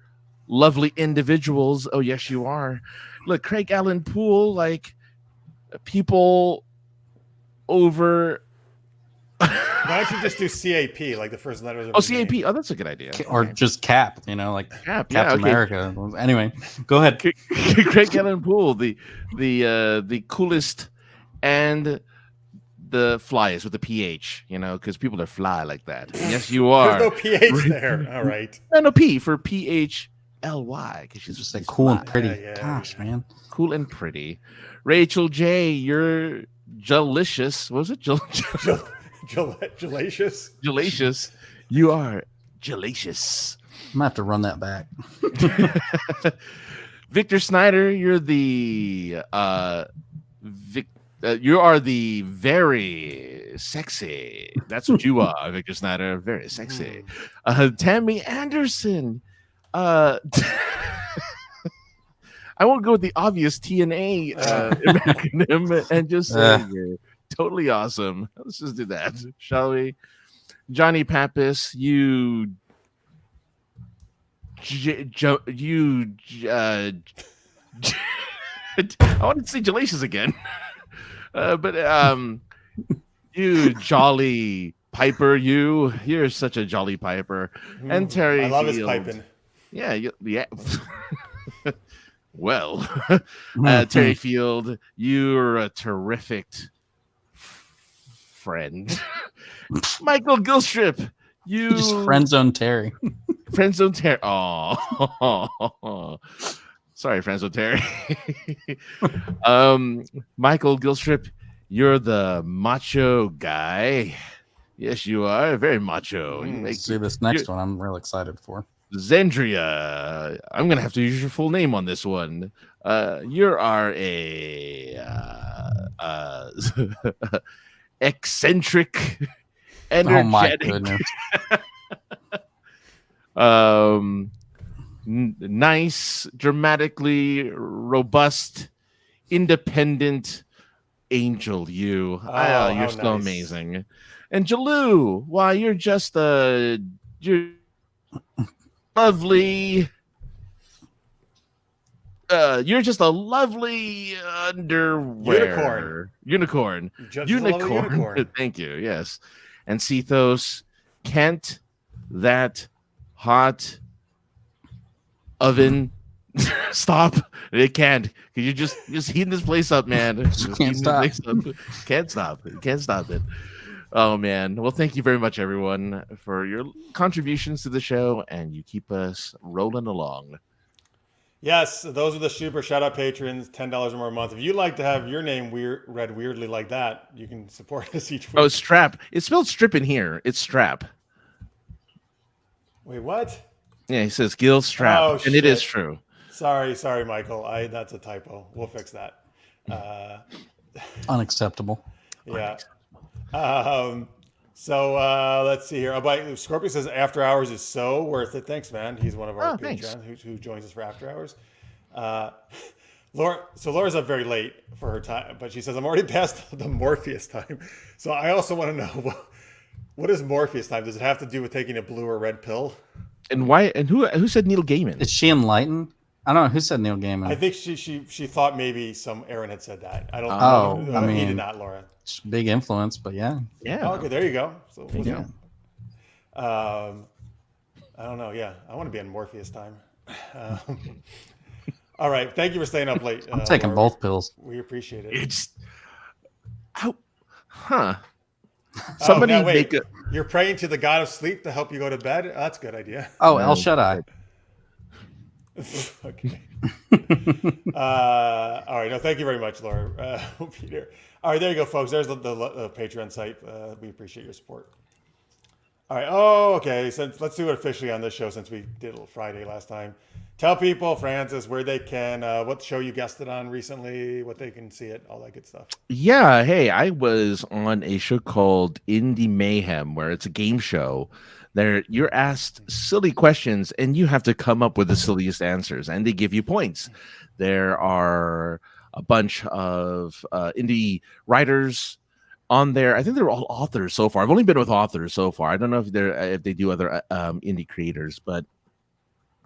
lovely individuals. Oh, yes, you are. Look, Craig Allen Poole, like people over... Why don't you just do CAP, like the first letters of Oh, your CAP. name? Oh, that's a good idea. Or just Cap, like Cap, Captain America. Anyway, go ahead. Craig Allen Poole, the coolest and the flyest with the PH, because people are fly like that. Yes, you are. There's no PH there. All right. No P for PHLY, because she's Just just like cool and fly. pretty. Yeah. Gosh, man. Cool and pretty. Rachel J, you're delicious. What was it? Jalacious. Jalacious. You are jalacious. I'm gonna have to run that back. Victor Snyder, you're the you are the very sexy. That's what you are, Victor Snyder. Very sexy. Tammy Anderson. I won't go with the obvious TNA acronym and just say you're totally awesome. Let's just do that, shall we? Johnny Pappas, you I wanted to say Jalacious again. But you jolly Piper, you're such a jolly Piper. And Terry, I love his Field. piping. Yeah. Well, Terry Field, you're a terrific friend. Michael Gilstrip, you just friend zone Terry. Friend zone Terry. Oh, sorry, friend zone Terry. Michael Gilstrip, you're the macho guy. Yes, you are very macho. See this next one. I'm real excited for. Zendria, I'm gonna have to use your full name on this one. You are a eccentric, energetic. Oh my goodness. nice, dramatically robust, independent angel. You're how so nice. amazing. And Jalou, why you're just you're lovely. You're just a lovely underwear unicorn. Just a lovely unicorn. Thank you. Yes, and Cethos, Kent, that hot oven. Stop! It can't. Could you just heat this place up, man? Can't stop. Can't stop. Can't stop it. Oh man. Well, thank you very much, everyone, for your contributions to the show, and you keep us rolling along. Yes, those are the super shout out patrons, $10 or more a month. If you'd like to have your name read weirdly like that, you can support us each week. Oh, Strap. It's spelled strip in here. It's Strap. Wait, what? Yeah, he says Gil Strap, Oh, and shit. it is true. Sorry, Michael. That's a typo. We'll fix that. Unacceptable. Yeah. So let's see here. Scorpio says After Hours is so worth it. Thanks, man. He's one of our patrons who joins us for After Hours. Laura's up very late for her time, but she says I'm already past the Morpheus time. So I also want to know what is Morpheus time? Does it have to do with taking a blue or red pill? And why? And who said Neil Gaiman? Is she enlightened? I don't know who said Neil Gaiman. I think she thought maybe Aaron had said that. I don't. Oh, I mean, he did not, Laura. Big influence, but yeah. Oh, okay, there you go. So Yeah. I don't know. Yeah, I want to be on Morpheus time. All right, thank you for staying up late. I'm taking Laura. both pills. We appreciate it. It's Somebody wait. You're praying to the god of sleep to help you go to bed? That's a good idea. Oh, El Shaddai. Okay. All right. No, thank you very much, Laura. Peter. All right, there you go, folks. There's the Patreon site. We appreciate your support. All right. Oh, okay. So let's do it officially on this show since we did it Friday last time. Tell people, Francis, where they can, what show you guested on recently, what they can see it, all that good stuff. Yeah. Hey, I was on a show called Indie Mayhem, where it's a game show. There, you're asked silly questions, and you have to come up with the silliest answers, and they give you points. There are a bunch of indie writers on there. I think they're all authors so far. I've only been with authors so far. I don't know if they do other indie creators, but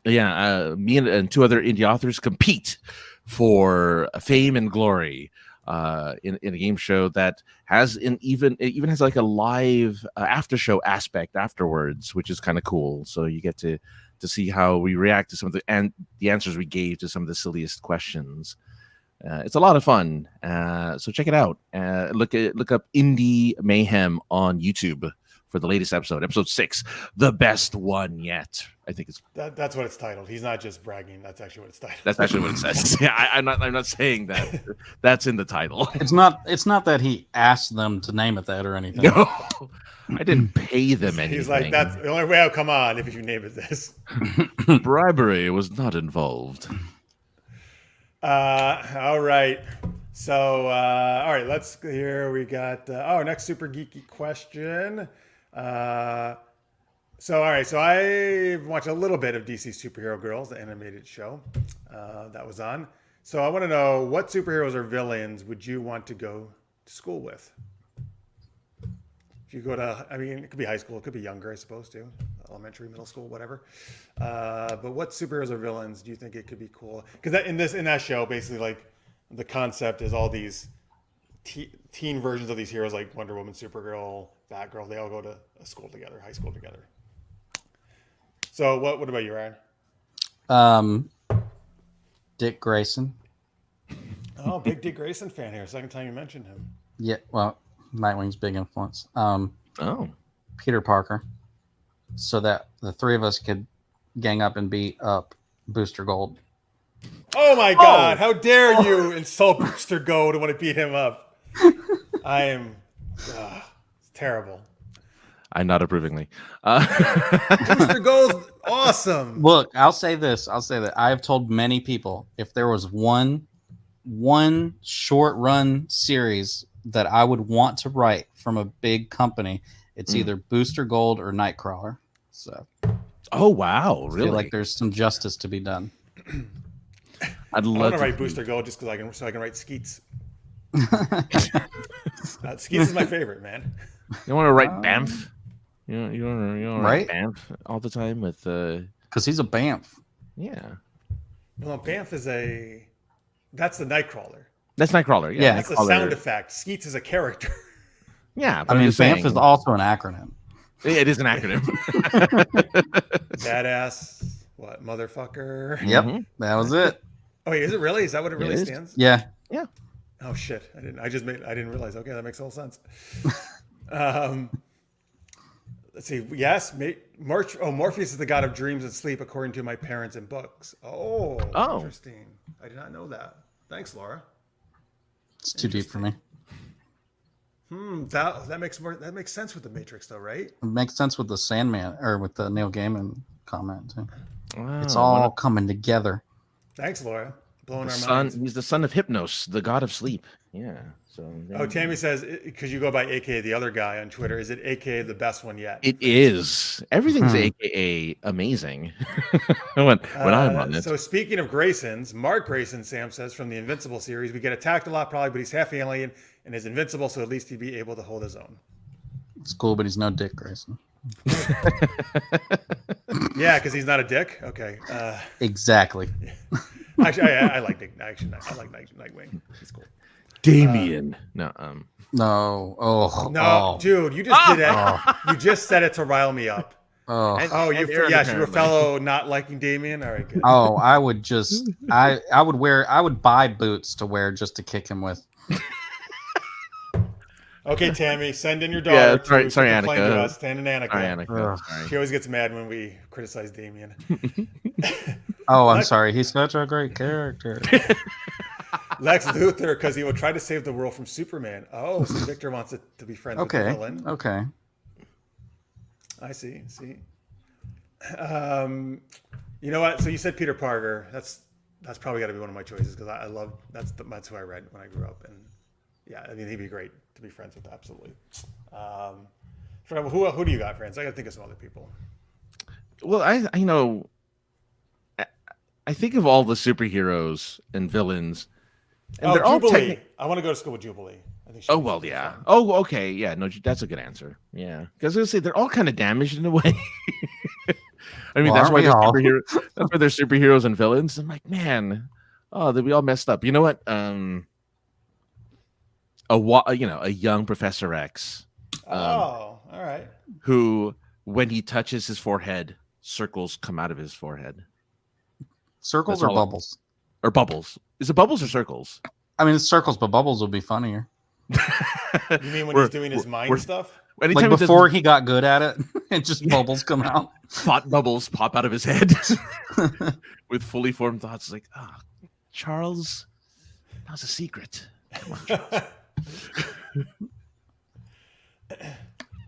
yeah, me and two other indie authors compete for fame and glory in a game show that has even has like a live after show aspect afterwards, which is kind of cool. So you get to see how we react to some of the answers we gave to some of the silliest questions. It's a lot of fun. So check it out. Look up Indie Mayhem on YouTube for the latest episode 6, the best one yet. I think it's that's what it's titled. He's not just bragging. That's actually what it's titled. That's actually what it says. Yeah, I'm not saying that. That's in the title. It's not that he asked them to name it that or anything. No, I didn't pay them anything. He's like, that's the only way I'll come on if you name it this. Bribery was not involved. All right. So, all right, let's here. We got our next super geeky question. So I've watched a little bit of DC Superhero Girls, the animated show that was on. So I want to know, what superheroes or villains would you want to go to school with? If you go to, I mean, it could be high school, it could be younger, I suppose, too. Elementary, middle school, whatever. But what superheroes or villains do you think it could be cool? Because in that show, basically, like, the concept is all these teen versions of these heroes, like Wonder Woman, Supergirl, Batgirl. They all go to a school together, high school together. So what about you, Ryan? Dick Grayson. Oh, big Dick Grayson fan here. Second time you mentioned him. Yeah, well, Nightwing's big influence. Oh, Peter Parker, so that the three of us could gang up and beat up Booster Gold. Oh my God! How dare you insult Booster Gold and want to beat him up? I am it's terrible. I'm not approvingly. Booster Gold's awesome. Look, I'll say this. I'll say that I have told many people, if there was one short run series that I would want to write from a big company, it's either Booster Gold or Nightcrawler. So Oh wow, I really? feel like there's some justice to be done. I'd I love want to to write Booster Gold just because I can write Skeets. Skeets is my favorite, man. You want to write Bamf? You want to write Right? Bamf all the time with Because he's a Bamf. yeah. Well, Banff is that's the Nightcrawler. That's Nightcrawler. Yeah, Yeah. That's a Nightcrawler. sound effect. Skeets is a character. Yeah, I but I'm mean, just Bamf saying, is also an acronym. it is an acronym. Badass, what, motherfucker? Yep, Mhm. that was it. Oh, wait, is it really? Is that what it really is. stands? Yeah. Oh shit! I didn't realize. Okay, that makes all sense. Let's see. Yes, Morpheus is the god of dreams and sleep, according to my parents and books. Oh, interesting. I did not know that. Thanks, Laura. It's too deep for me. That makes sense with the Matrix, though, right? It makes sense with the Sandman or with the Neil Gaiman comment too. Wow, It's all coming together. Thanks, Laura. Blowing the our son. minds. He's the son of Hypnos, the god of sleep. Yeah. So Oh, Tammy says, because you go by AKA the other guy on Twitter, is it AKA the best one yet? it is. Everything's AKA amazing when I'm on it. So speaking of Graysons, Mark Grayson, Sam says, from the Invincible series, we get attacked a lot probably, but he's half alien and is invincible, so at least he'd be able to hold his own. It's cool, but he's no Dick Grayson. Yeah, because he's not a dick. Okay. Exactly. Actually, I like Dick. Actually, I like Nightwing. He's cool. Damien. No. No. Oh. No, Oh. dude, you just did it. You just said it to rile me up. Oh. Oh, And Aaron, you're a apparently. fellow not liking Damien. All right, good. Oh, I would just I would buy boots to wear just to kick him with. Okay, Tammy, send in your daughter. Yeah, sorry, to complain Annika. to us. Send in Annika. Sorry, Annika. Ugh. Sorry. She always gets mad when we criticize Damien. Oh, I'm sorry. He's such a great character. Lex Luthor, because he will try to save the world from Superman. Oh, so Victor wants it to be friends with the Okay. villain. Okay. I see. You know what? So you said Peter Parker. That's probably got to be one of my choices because I love that's who I read when I grew up, and yeah, I mean he'd be great to be friends with. Absolutely. Who do you got, friends? I got to think of some other people. Well, I think of all the superheroes and villains, and they're all Jubilee. I want to go to school with Jubilee. I think. Oh well, yeah. Oh, okay, yeah. No, that's a good answer. Yeah, because I was gonna say they're all kind of damaged in a way. I mean, Well, that's why aren't they're we all? that's why they're superheroes and villains. I'm like, man, that we all messed up. You know what? A young Professor X. All right. Who, when he touches his forehead, circles come out of his forehead. Circles That's or all- bubbles? Or bubbles. Is it bubbles or circles? I mean, it's circles, but bubbles would be funnier. You mean when he's doing his mind stuff? Anytime Like before he got good at it, and just bubbles come out. thought bubbles pop out of his head with fully formed thoughts like, Charles, that was a secret. Come on, Charles.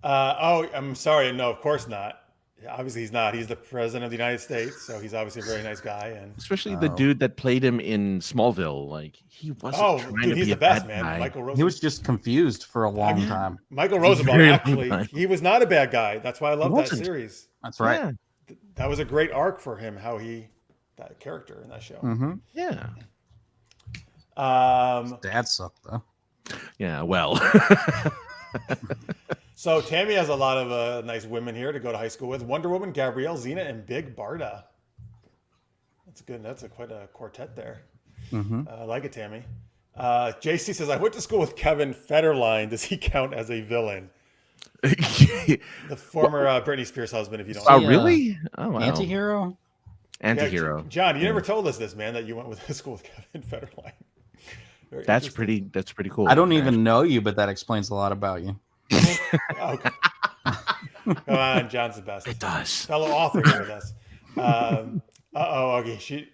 I'm sorry. No, of course not. Obviously, he's not. He's the president of the United States, so he's obviously a very nice guy. And Especially the dude that played him in Smallville. Like, he wasn't trying dude, to he's be the a best, bad man. guy. Michael Rosenbaum. He was just confused for a long time. Michael very Rosenbaum, long actually, time. he was not a bad guy. That's why I love that wasn't. series. That's right. Yeah. That was a great arc for him. That character in that show. Mm-hmm. Yeah. Dad sucked though. Yeah, well. So Tammy has a lot of nice women here to go to high school with: Wonder Woman, Gabrielle, Xena, and Big Barda. That's good. That's quite a quartet there. Mm-hmm. I like it, Tammy. JC says, I went to school with Kevin Federline. Does he count as a villain? The former Britney Spears husband, if you don't know. Oh, really? Oh, wow. Anti-hero? Antihero. Yeah, John, you never told us this, man, that you went to school with Kevin Federline. Very That's interesting. pretty cool. I don't even know you, but that explains a lot about you. Okay. Come on, John's the best. It does. Fellow author here with us.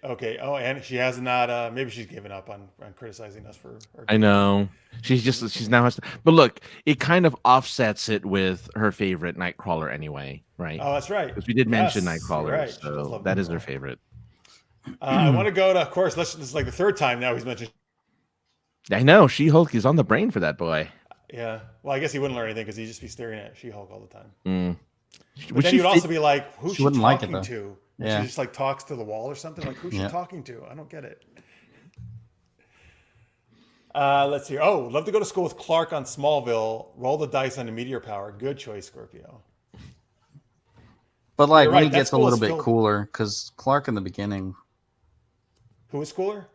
Okay. Oh, and she has not. Maybe she's given up on criticizing us for. I know. She's now has to, but look, it kind of offsets it with her favorite Nightcrawler anyway, right? Oh, that's right. Because we did mention Yes, Nightcrawler, right. She does so love that is her Nightcrawler. favorite. I want to go to, of course. This is like the third time now he's mentioned. I know She-Hulk is on the brain for that boy. Yeah. Well, I guess he wouldn't learn anything because he'd just be staring at She-Hulk all the time. But then you'd also be like, who's she wouldn't like it, talking though. to? Yeah. She just like talks to the wall or something. Like, who's she talking to? I don't get it. Let's see. Oh, love to go to school with Clark on Smallville. Roll the dice on the meteor power. Good choice, Scorpio. But like You're when right, he that gets a school little is bit filled- cooler, because Clark in the beginning, Who is cooler?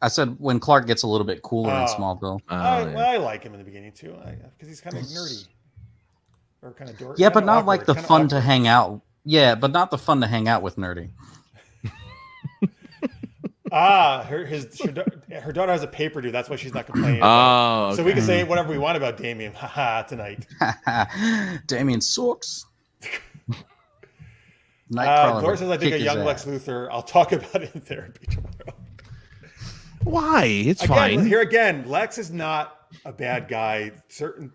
I said when Clark gets a little bit cooler in Oh. Smallville. I like him in the beginning too, because he's kind of nerdy or kind of dorky. Yeah, but not like the fun to hang out. Yeah, but not the fun to hang out with nerdy. Her daughter has a paper due. That's why she's not complaining. About it. So we can say whatever we want about Damien. Haha, tonight. Damien sucks. Laura says, I think a young Lex Luthor. I'll talk about it in therapy tomorrow. Why? It's fine. Here again, Lex is not a bad guy. Certain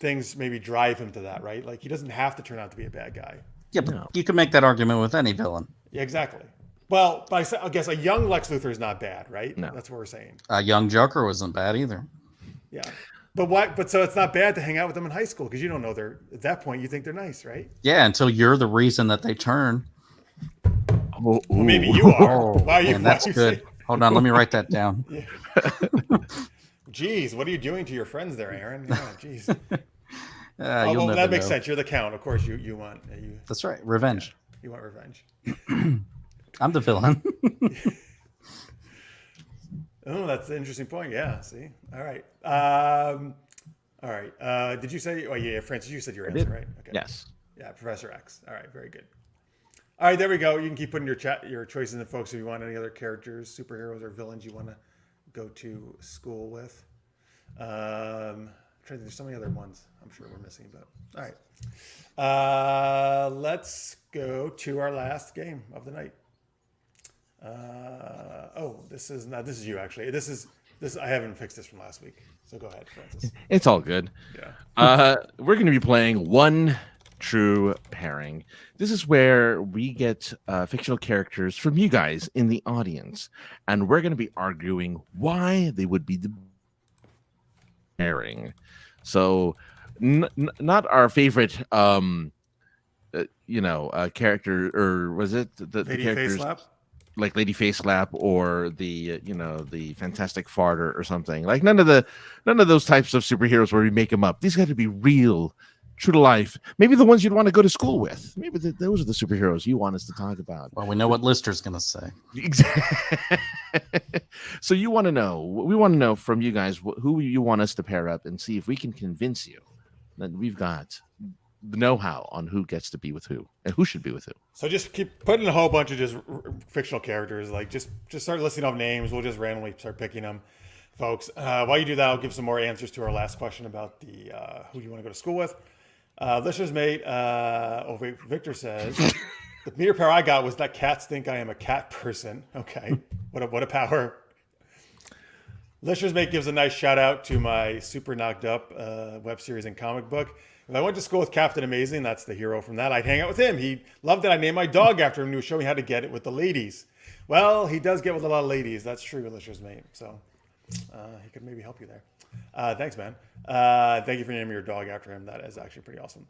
things maybe drive him to that, right? Like he doesn't have to turn out to be a bad guy. Yeah, but you can make that argument with any villain. Yeah, exactly. Well, but I guess a young Lex Luthor is not bad, right? No. That's what we're saying. A young Joker wasn't bad either. Yeah. But so it's not bad to hang out with them in high school because you don't know at that point you think they're nice, right? Yeah, until you're the reason that they turn. Well, maybe you are. Why are you? Man, that's good. Hold on, let me write that down. Yeah. Jeez, what are you doing to your friends there, Aaron? Yeah, jeez. That makes sense. You're the count, of course. You want. That's right. Revenge. You want revenge. I'm the villain. Oh, that's an interesting point. Yeah. See. All right. All right. Did you say? Oh, yeah, Francis. You said your answer, right? Okay. Yes. Yeah, Professor X. All right. Very good. All right. There we go. You can keep putting your choices in, folks. If you want any other characters, superheroes, or villains you want to go to school with. There's so many other ones I'm sure we're missing, but all right. Let's go to our last game of the night. This is you actually. This I haven't fixed this from last week. So go ahead, Francis. It's all good. Yeah. We're going to be playing One True Pairing. This is where we get fictional characters from you guys in the audience, and we're going to be arguing why they would be the pairing. So, not our favorite, character, or was it the characters like Lady Facelap or the the Fantastic Farter or something? Like none of those types of superheroes where we make them up. These got to be real, true to life. Maybe the ones you'd want to go to school with. Maybe those are the superheroes you want us to talk about. Well, we know what Lister's going to say. Exactly. So we want to know from you guys who you want us to pair up and see if we can convince you that we've got the know-how on who gets to be with who and who should be with who. So just keep putting a whole bunch of just fictional characters. Like just start listing off names. We'll just randomly start picking them, folks. While you do that, I'll give some more answers to our last question about the who you want to go to school with. Listener's mate. Victor says the meter power I got was that cats think I am a cat person. Okay, what a power. Listener's mate gives a nice shout out to my Super Knocked Up web series and comic book. If I went to school with Captain Amazing, that's the hero from that, I'd hang out with him. He loved that I named my dog after him. He was showing me how to get it with the ladies. Well, he does get with a lot of ladies. That's true, Listener's mate. So he could maybe help you there. Thanks, man. Thank you for naming your dog after him. That is actually pretty awesome.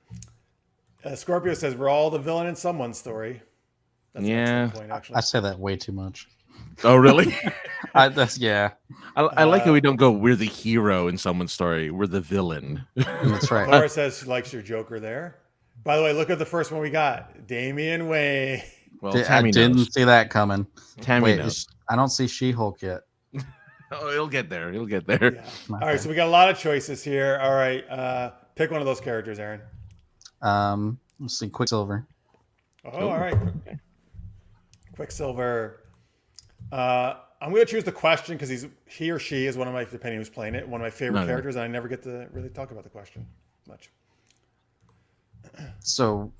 Scorpio says, we're all the villain in someone's story. That's an excellent point, actually. I say that way too much. Oh, really? I like how we don't go, we're the hero in someone's story. We're the villain. That's right. Laura says she likes your Joker there. By the way, look at the first one we got. Damian Wayne. Well, I didn't see that coming. Tammy knows. I don't see She-Hulk yet. Oh, he'll get there. Yeah. All right, so we got a lot of choices here. All right, pick one of those characters, Aaron. Let's see, Quicksilver. Oh, all right. Okay. Quicksilver. I'm going to choose the question because he or she is one of my, depending who's playing it, one of my favorite characters, and I never get to really talk about the question much. So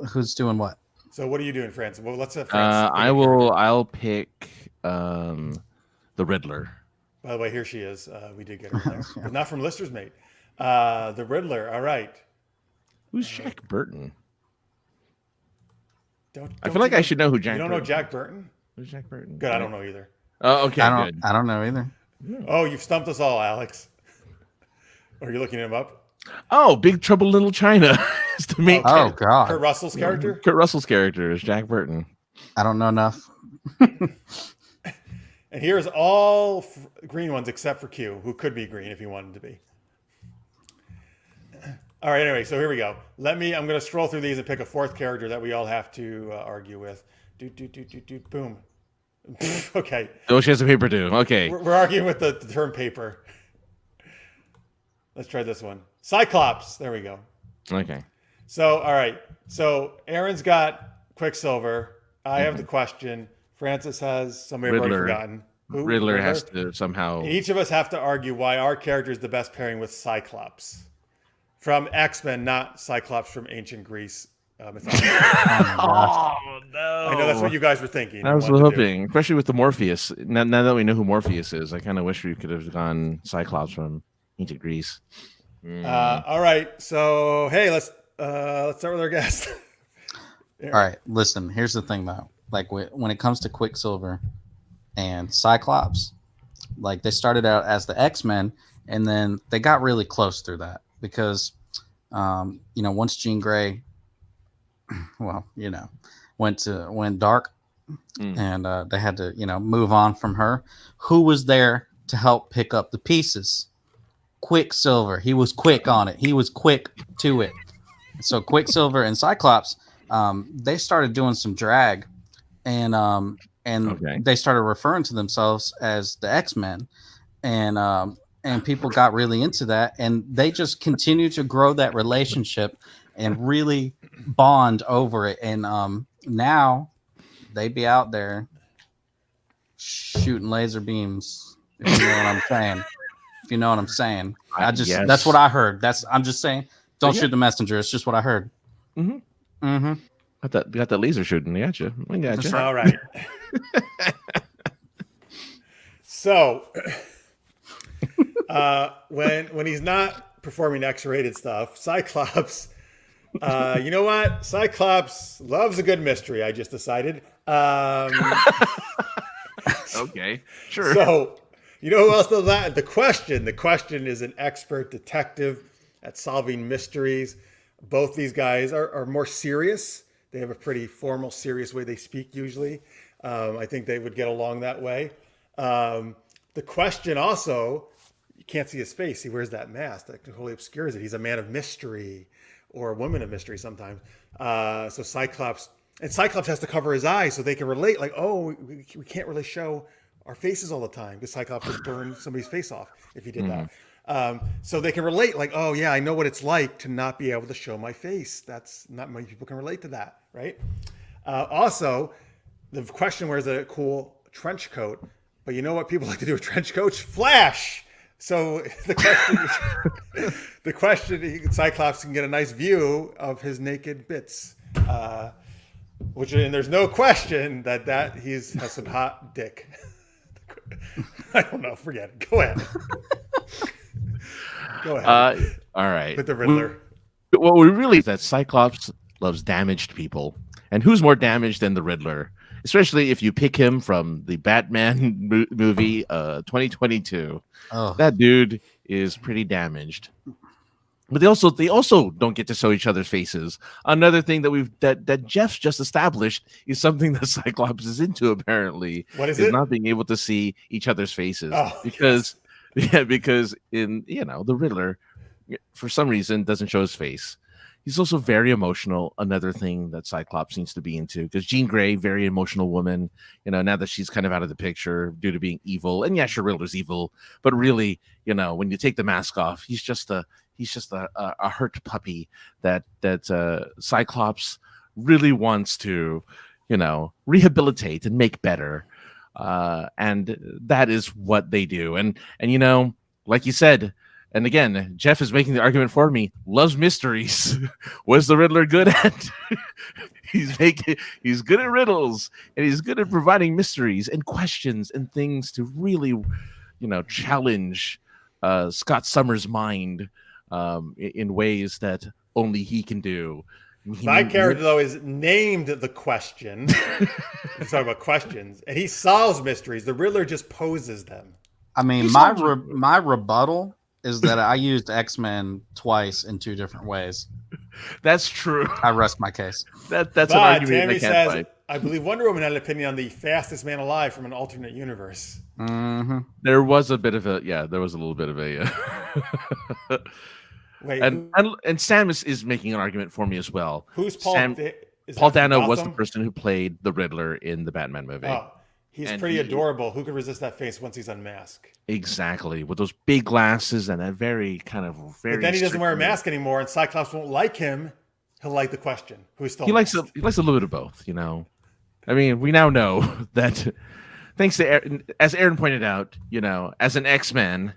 who's doing what? So what are you doing, Francis? Well, let's have Francis. I'll pick the Riddler. By the way, here she is. We did get her there, but not from Lister's mate. The Riddler. All right. Who's Jack Burton? I feel like I should know who Jack. You don't know Jack Burton? Who's Jack Burton? Good. I don't know either. Oh, okay. I don't know either. Oh, you've stumped us all, Alex. Are you looking him up? Oh, Big Trouble in Little China is the main. Oh God, Kurt Russell's character. Kurt Russell's character is Jack Burton. I don't know enough. And here's all green ones except for Q, who could be green if he wanted to be. All right, anyway, so here we go. I'm going to scroll through these and pick a fourth character that we all have to argue with. Boom. Okay. Oh, she has a paper too. Okay. We're arguing with the term paper. Let's try this one. Cyclops. There we go. Okay. So, all right. So Aaron's got Quicksilver. I have the question. Francis has somebody I've already forgotten. Who? Riddler has to somehow. And each of us have to argue why our character is the best pairing with Cyclops from X-Men, not Cyclops from ancient Greece mythology. Oh no! I know that's what you guys were thinking. I was hoping, especially with the Morpheus. Now that we know who Morpheus is, I kind of wish we could have gone Cyclops from ancient Greece. All right. So hey, let's start with our guest. All right, listen. Here's the thing, though. Like when it comes to Quicksilver and Cyclops, like they started out as the X-Men, and then they got really close through that because, once Jean Grey, went dark, and they had to, move on from her. Who was there to help pick up the pieces? Quicksilver. He was quick on it. He was quick to it. So Quicksilver and Cyclops, they started doing some drag. And they started referring to themselves as the X-Men, and people got really into that, and they just continued to grow that relationship and really bond over it. And now they be out there shooting laser beams. If you know what I'm saying. If you know what I'm saying. That's what I heard. I'm just saying. Don't shoot the messenger. It's just what I heard. Mm-hmm. Mm-hmm. Got that laser shooting. I got you. All right. So, when he's not performing X-rated stuff, Cyclops, you know what? Cyclops loves a good mystery. I just decided. Okay, sure. So, you know who else does that? The Question is an expert detective at solving mysteries. Both these guys are more serious. They have a pretty formal, serious way they speak usually. I think they would get along that way. The Question also, you can't see his face. He wears that mask that totally obscures it. He's a man of mystery or a woman of mystery sometimes. So Cyclops has to cover his eyes so they can relate. Like, oh, we can't really show our faces all the time because Cyclops would burn somebody's face off if he did that. So they can relate, like, oh yeah, I know what it's like to not be able to show my face. That's not many people can relate to that, right? Also, the Question wears a cool trench coat, but you know what people like to do with trench coats? Flash. So the question, Cyclops can get a nice view of his naked bits, and there's no question that he has some hot dick. I don't know. Forget it. Go ahead. Go ahead. All right. With the Riddler. What we really is that Cyclops loves damaged people. And who's more damaged than the Riddler? Especially if you pick him from the Batman movie 2022. Oh. That dude is pretty damaged. But they also don't get to show each other's faces. Another thing that Jeff's just established is something that Cyclops is into apparently. What is it? Not being able to see each other's faces. Oh, because in the Riddler, for some reason, doesn't show his face. He's also very emotional. Another thing that Cyclops seems to be into, because Jean Grey, very emotional woman. Now that she's kind of out of the picture due to being evil, and yeah, sure, Riddler's evil, but really, when you take the mask off, he's just a hurt puppy that Cyclops really wants to, rehabilitate and make better. And that is what they do. And like you said, and again, Jeff is making the argument for me, loves mysteries. What's the Riddler good at? He's good at riddles, and he's good at providing mysteries and questions and things to really, challenge Scott Summers' mind in ways that only he can do. My character, though, is named the Question. We're talking about questions, and he solves mysteries. The Riddler just poses them. I mean, my rebuttal is that I used X-Men twice in 2 different ways. That's true. I rest my case. That's But an argument Tammy I can't says, fight. I believe Wonder Woman had an opinion on the fastest man alive from an alternate universe. Mm-hmm. There was a bit of a there was a little bit of a Wait, and Sam is making an argument for me as well. who's Paul? Paul Dano was the Gotham? person who played the Riddler in the Batman movie. Oh, he's And pretty adorable. Who could resist that face once he's unmasked? Exactly, with those big glasses and that very But then he doesn't wear a mask anymore, and Cyclops won't like him. He'll like the question. Who's still? He likes masked? a little bit of both, you know. I mean, we now know that thanks to Aaron, as Aaron pointed out, you know, as an X-Man,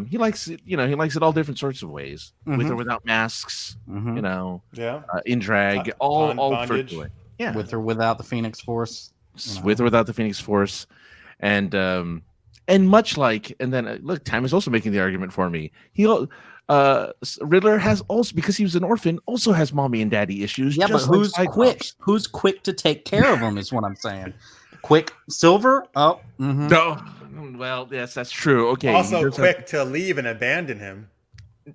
he likes it. You know, he likes it all different sorts of ways, with or without masks. Mm-hmm. You know, Yeah. in drag, all bondage. sorts of ways. Yeah, With or without the Phoenix Force. You know. with or without the Phoenix Force, and much like, and then look, Tam is also making the argument for me. Riddler has also, because he was an orphan, also has mommy and daddy issues. Yeah, but just like who's Cyclops. quick? Who's quick to take care of him is what I'm saying. Quicksilver? Oh, mm-hmm. No, well, yes, that's true. Okay, Also quick to leave and abandon him.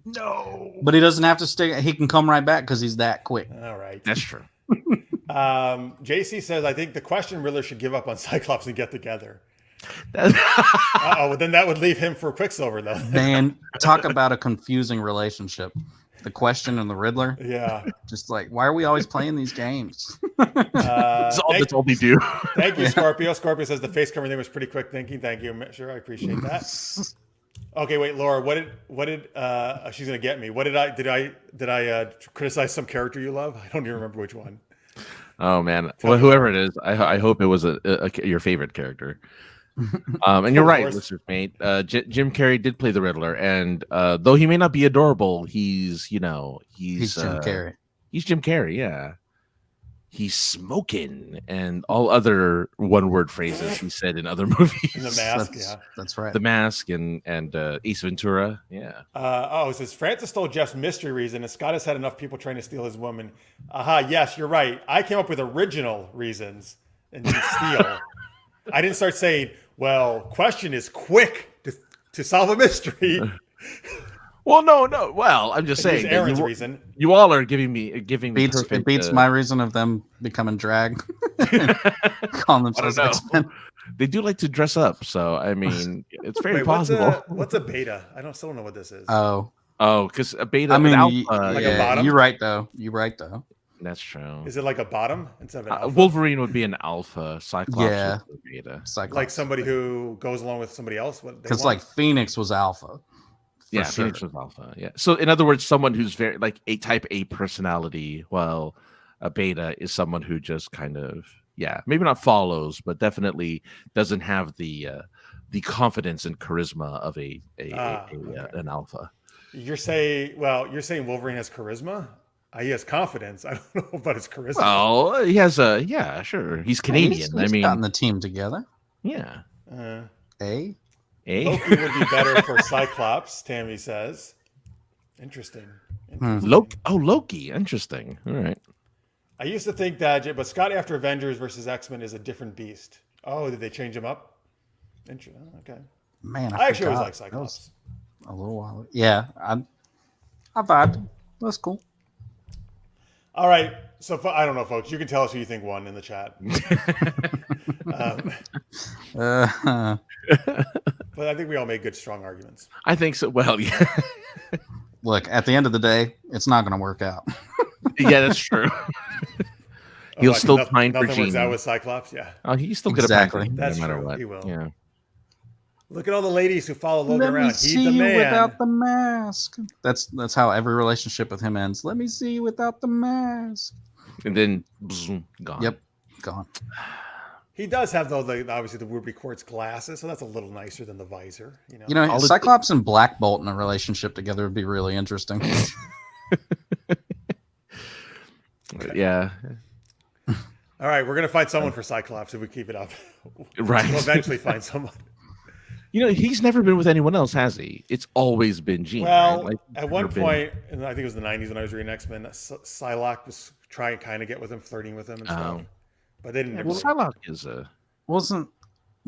No, But he doesn't have to stay. He can come right back because he's that quick. All right. that's true. JC says, I think the question Riddler should give up on Cyclops and get together. That- Well, then that would leave him for Quicksilver, though. Man, talk about a confusing relationship. The question and the Riddler. Yeah. Just like, why are we always playing these games? that's all they do. Thank you, Scorpio. Scorpio says the face covering thing was pretty quick thinking. Thank you. Sure, I appreciate that. Okay, wait, Laura. What did she's gonna get me? What did I criticize some character you love? I don't even remember which one. Oh man, well, whoever it is, I hope it was your favorite character. And you're right, listeners, mate. Jim Carrey did play the Riddler, and though he may not be adorable, he's Jim Carrey. He's Jim Carrey, yeah. He's smoking and all other one-word phrases he said in other movies. In The Mask, yeah. That's right. The Mask and Ace Ventura, yeah. It says Francis stole Jeff's mystery reason, and Scott has had enough people trying to steal his woman. Yes, you're right. I came up with original reasons and didn't steal. I didn't start saying, well, question is quick to solve a mystery. Well, no. Well, I'm just saying. Aaron's reason. You all are giving me perfect. It beats my reason of them becoming drag. Calling themselves X-Men. They do like to dress up, so I mean, it's very Wait, possible. What's a beta? Still don't know what this is. Oh, because a beta. I mean, alpha, a bottom? You're right though. That's true. Is it like a bottom instead of an alpha? Wolverine would be an alpha. Cyclops would be a beta. Cyclops. Like somebody who goes along with somebody else. Because like Phoenix was alpha. Yeah, sure. Phoenix was alpha. Yeah. So in other words, someone who's very like a type A personality, while a beta is someone who just kind of maybe not follows, but definitely doesn't have the confidence and charisma of an alpha. You're saying Wolverine has charisma? He has confidence. I don't know about his charisma. Well, he has sure. He's Canadian. He's gotten the team together. Yeah. A. Loki would be better for Cyclops, Tammy says. Interesting. Loki. Interesting. All right. I used to think that, but Scott after Avengers versus X-Men is a different beast. Oh, did they change him up? Interesting. Okay. Man, I actually always like Cyclops. A little while. Yeah, I vibed. That's cool. All right. So I don't know, folks. You can tell us who you think won in the chat. But I think we all made good, strong arguments. I think so. Well, yeah. Look, at the end of the day, it's not going to work out. Yeah, that's true. He'll still pine for Nothing works out Jean. with Cyclops. Yeah. Oh, he's still good Exactly. at pine That's no matter true. what. He will. Yeah. Look at all the ladies who follow Logan Let me around. see He's the you man. without the mask. That's how every relationship with him ends. Let me see you without the mask. And then boom, gone. Yep, gone. He does have obviously the ruby quartz glasses, so that's a little nicer than the visor. Cyclops and Black Bolt in a relationship together would be really interesting. Yeah. All right, we're gonna find someone for Cyclops if we keep it up. Right. We'll eventually find someone. He's never been with anyone else, has he? It's always been Jean. Well, right? at one point, and I think it was the '90s when I was reading X-Men, Psylocke was trying kind of get with him, flirting with him and stuff, but they didn't. Psylocke is Wasn't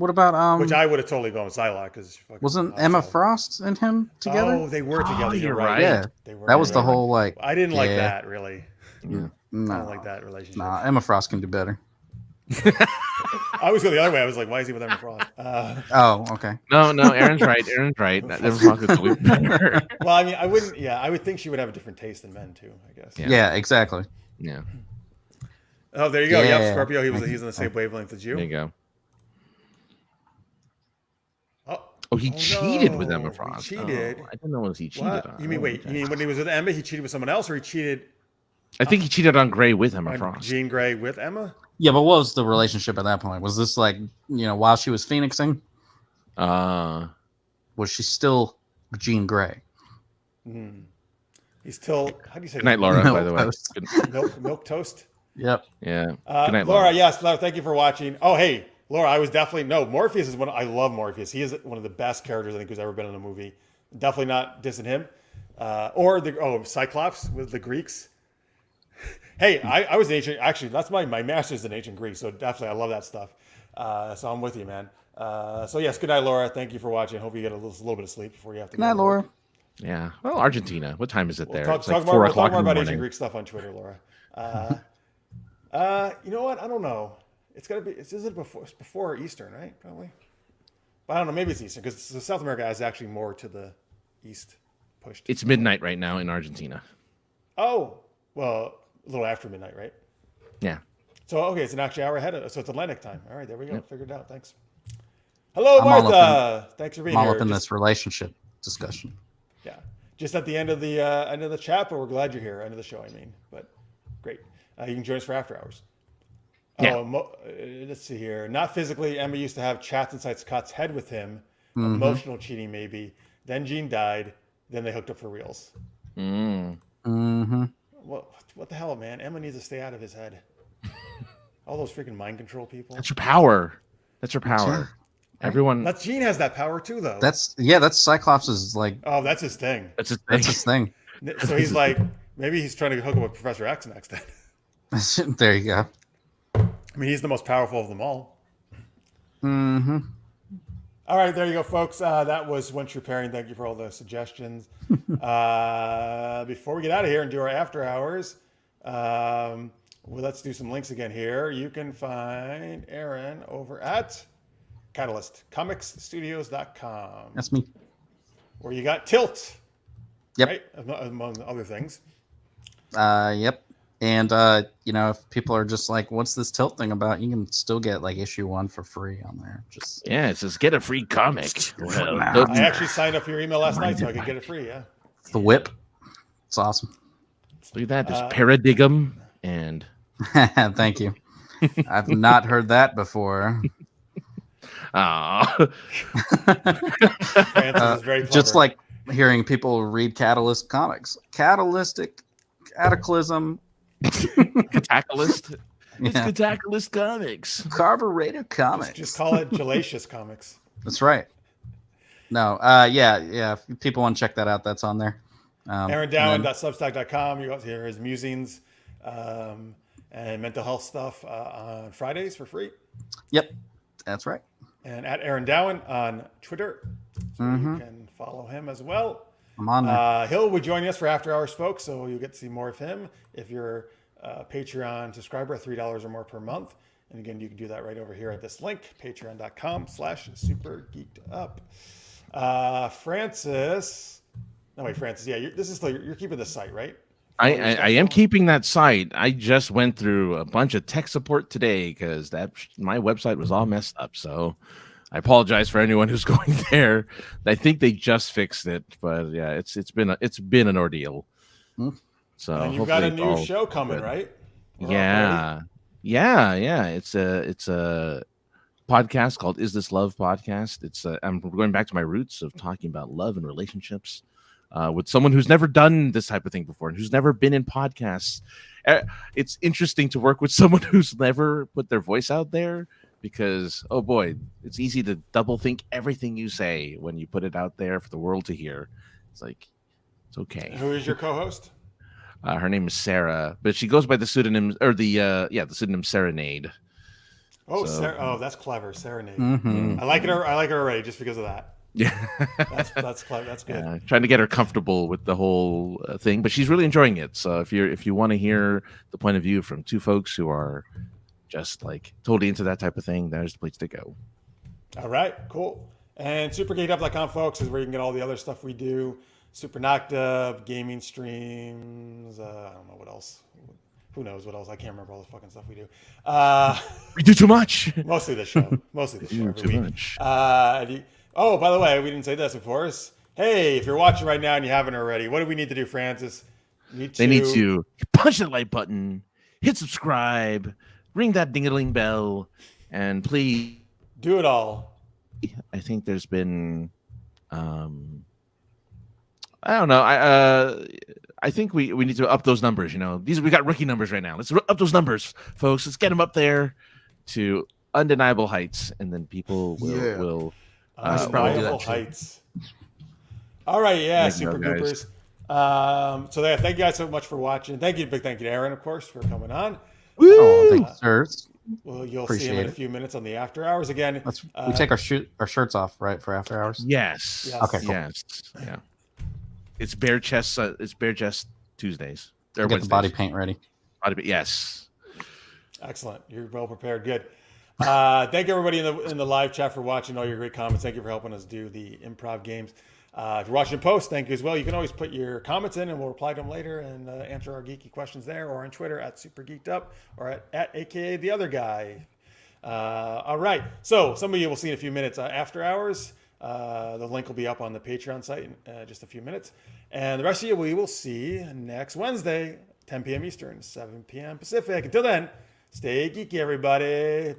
What about which I would have totally gone with Psylocke because wasn't Emma Frost and him together? Oh, they were together. you're You're right. right. Yeah, They were. that was the together. whole like. I didn't like yeah. that really. Yeah. I don't like that relationship. Nah, Emma Frost can do better. I always go the other way. I was like, why is he with Emma Frost? Oh, okay. No, Aaron's right. Aaron's right. That never fucked with the better. Well, I mean, I wouldn't. Yeah, I would think she would have a different taste than men too. I guess. Yeah, exactly. Yeah. Oh, there you go. Yeah. Yep, Scorpio. He's on the same wavelength as you. There you go. Oh, he cheated with no. Emma Frost. He cheated. Oh, I didn't know what he cheated What? on. You mean wait? You mean when he was with Emma, he cheated with someone else, or he cheated I think he cheated on Grey with Emma on Frost. Jean Grey with Emma? Yeah, but what was the relationship at that point? Was this like while she was phoenixing? Was she still Jean Grey? He's still. How do you say? Good night, Laura. By the way. Milk toast. Yeah. Good Laura, night, Laura. yes, thank you for watching. Oh, hey, Laura, I was definitely Morpheus is I love Morpheus. He is one of the best characters I think who's ever been in a movie. Definitely not dissing him. Or Cyclops with the Greeks. Hey, I was ancient. Actually, that's my master's in ancient Greek, so definitely I love that stuff. So I'm with you, man. So yes, good night, Laura. Thank you for watching. Hope you get a little bit of sleep before you have to. Good night, Laura. Yeah. Well, Argentina. What time is it there? Talk like more 4 o'clock about in the ancient morning. Greek stuff on Twitter, Laura. You know what? I don't know. It's gotta be. Is it before Eastern, right? Probably. But I don't know. Maybe it's Eastern because South America is actually more to the east pushed. It's midnight right now in Argentina. Oh, well, a little after midnight, right? Yeah. So okay, it's an actual hour ahead of us. So it's Atlantic time. All right, there we go. Yep. Figured it out. Thanks. Hello, Martha. Thanks for being here. I'm all up in this relationship discussion. Yeah, just at the end of the chat, but we're glad you're here. End of the show, I mean. But great. You can join us for after hours. Yeah. Let's see here. Not physically. Emma used to have chats inside Scott's head with him. Emotional cheating, maybe. Then Jean died. Then they hooked up for reals. Mm-hmm. What the hell, man? Emma needs to stay out of his head. All those freaking mind control people. That's her power. Everyone. Jean has that power too, though. That's Cyclops' like. Oh, that's his thing. That's his thing. So he's like, maybe he's trying to hook up with Professor X next time. There you go. I mean, he's the most powerful of them all. Mm-hmm. All right, there you go, folks. That was Once You're Pairing. Thank you for all the suggestions. Before we get out of here and do our after hours, let's do some links again here. You can find Aaron over at CatalystComicsStudios.com. That's me. Where you got Tilt. Yep. Right? Among other things. Yep. And if people are just like, what's this Tilt thing about? You can still get like issue 1 for free on there. It says get a free comic. Well, I actually signed up for your email last night so I could get it free. Yeah. The whip. It's awesome. Look at that. There's Paradigm and. Thank you. I've not heard that before. Francis is very clever. Just like hearing people read Catalyst comics. Cataclysm. Catalyst. It's Yeah. Catalyst Comics. Carburetor Comics. Just call it Jalacious Comics. That's right. No, yeah. If people want to check that out, that's on there. AaronDowen.substack.com. You got to hear his musings and mental health stuff on Fridays for free. Yep, that's right. And at Aaron Dowen on Twitter. So you can follow him as well. I'm on there. Hill will be joining us for After Hours, folks, so you'll get to see more of him if you're a Patreon subscriber at $3 or more per month. And again, you can do that right over here at this link, patreon.com/supergeekedup. Francis. No, wait, Francis. Yeah, you're keeping the site, right? I am keeping that site. I just went through a bunch of tech support today because my website was all messed up. So I apologize for anyone who's going there. I think they just fixed it, but yeah, it's been an ordeal. So and you've got a new show coming, right? Yeah. It's a podcast called Is This Love Podcast. I'm going back to my roots of talking about love and relationships with someone who's never done this type of thing before and who's never been in podcasts. It's interesting to work with someone who's never put their voice out there because, oh boy, it's easy to double think everything you say when you put it out there for the world to hear. It's like, it's okay. Who is your co-host? Her name is Sarah, but she goes by the pseudonym the pseudonym Serenade. Oh, So, that's clever. Serenade. Mm-hmm. I like it. I like it already just because of that. yeah. That's clever. That's good. Yeah, trying to get her comfortable with the whole thing, but she's really enjoying it. So if you want to hear the point of view from two folks who are just like totally into that type of thing, there's the place to go. All right, cool. And supergeekedup.com, folks, is where you can get all the other stuff we do. Super Knocked Up, gaming streams. I don't know what else. Who knows what else? I can't remember all the fucking stuff we do. We do too much. Mostly the show. Mostly the show every week. Much. Oh, by the way, we didn't say this, of course. Hey, if you're watching right now and you haven't already, what do we need to do, Francis? They need to punch the like button, hit subscribe, ring that ding-a-ling bell, and please do it all. I think there's been I don't know. I think we need to up those numbers. We got rookie numbers right now. Let's up those numbers, folks. Let's get them up there to undeniable heights, and then people will undeniable heights. All right, super goopers. So thank you guys so much for watching. Big thank you to Aaron, of course, for coming on. Woo! Oh, thank you, sir. Well, you'll see him in a few minutes on the after hours again. We take our shirts off, right, for after hours? Yes. Okay. Cool. Yes. Yeah. It's bare chest. It's bare chest Tuesdays. Get the body paint ready. Yes. Excellent. You're well prepared. Good. Thank you everybody in the live chat for watching, all your great comments. Thank you for helping us do the improv games. If you're watching in post, thank you as well. You can always put your comments in and we'll reply to them later and answer our geeky questions there, or on Twitter at Super Geeked Up, or at AKA the other guy. All right. So some of you will see in a few minutes after hours. The link will be up on the Patreon site in just a few minutes. And the rest of you we will see next Wednesday, 10 p.m. Eastern, 7 p.m. Pacific. Until then, stay geeky, everybody.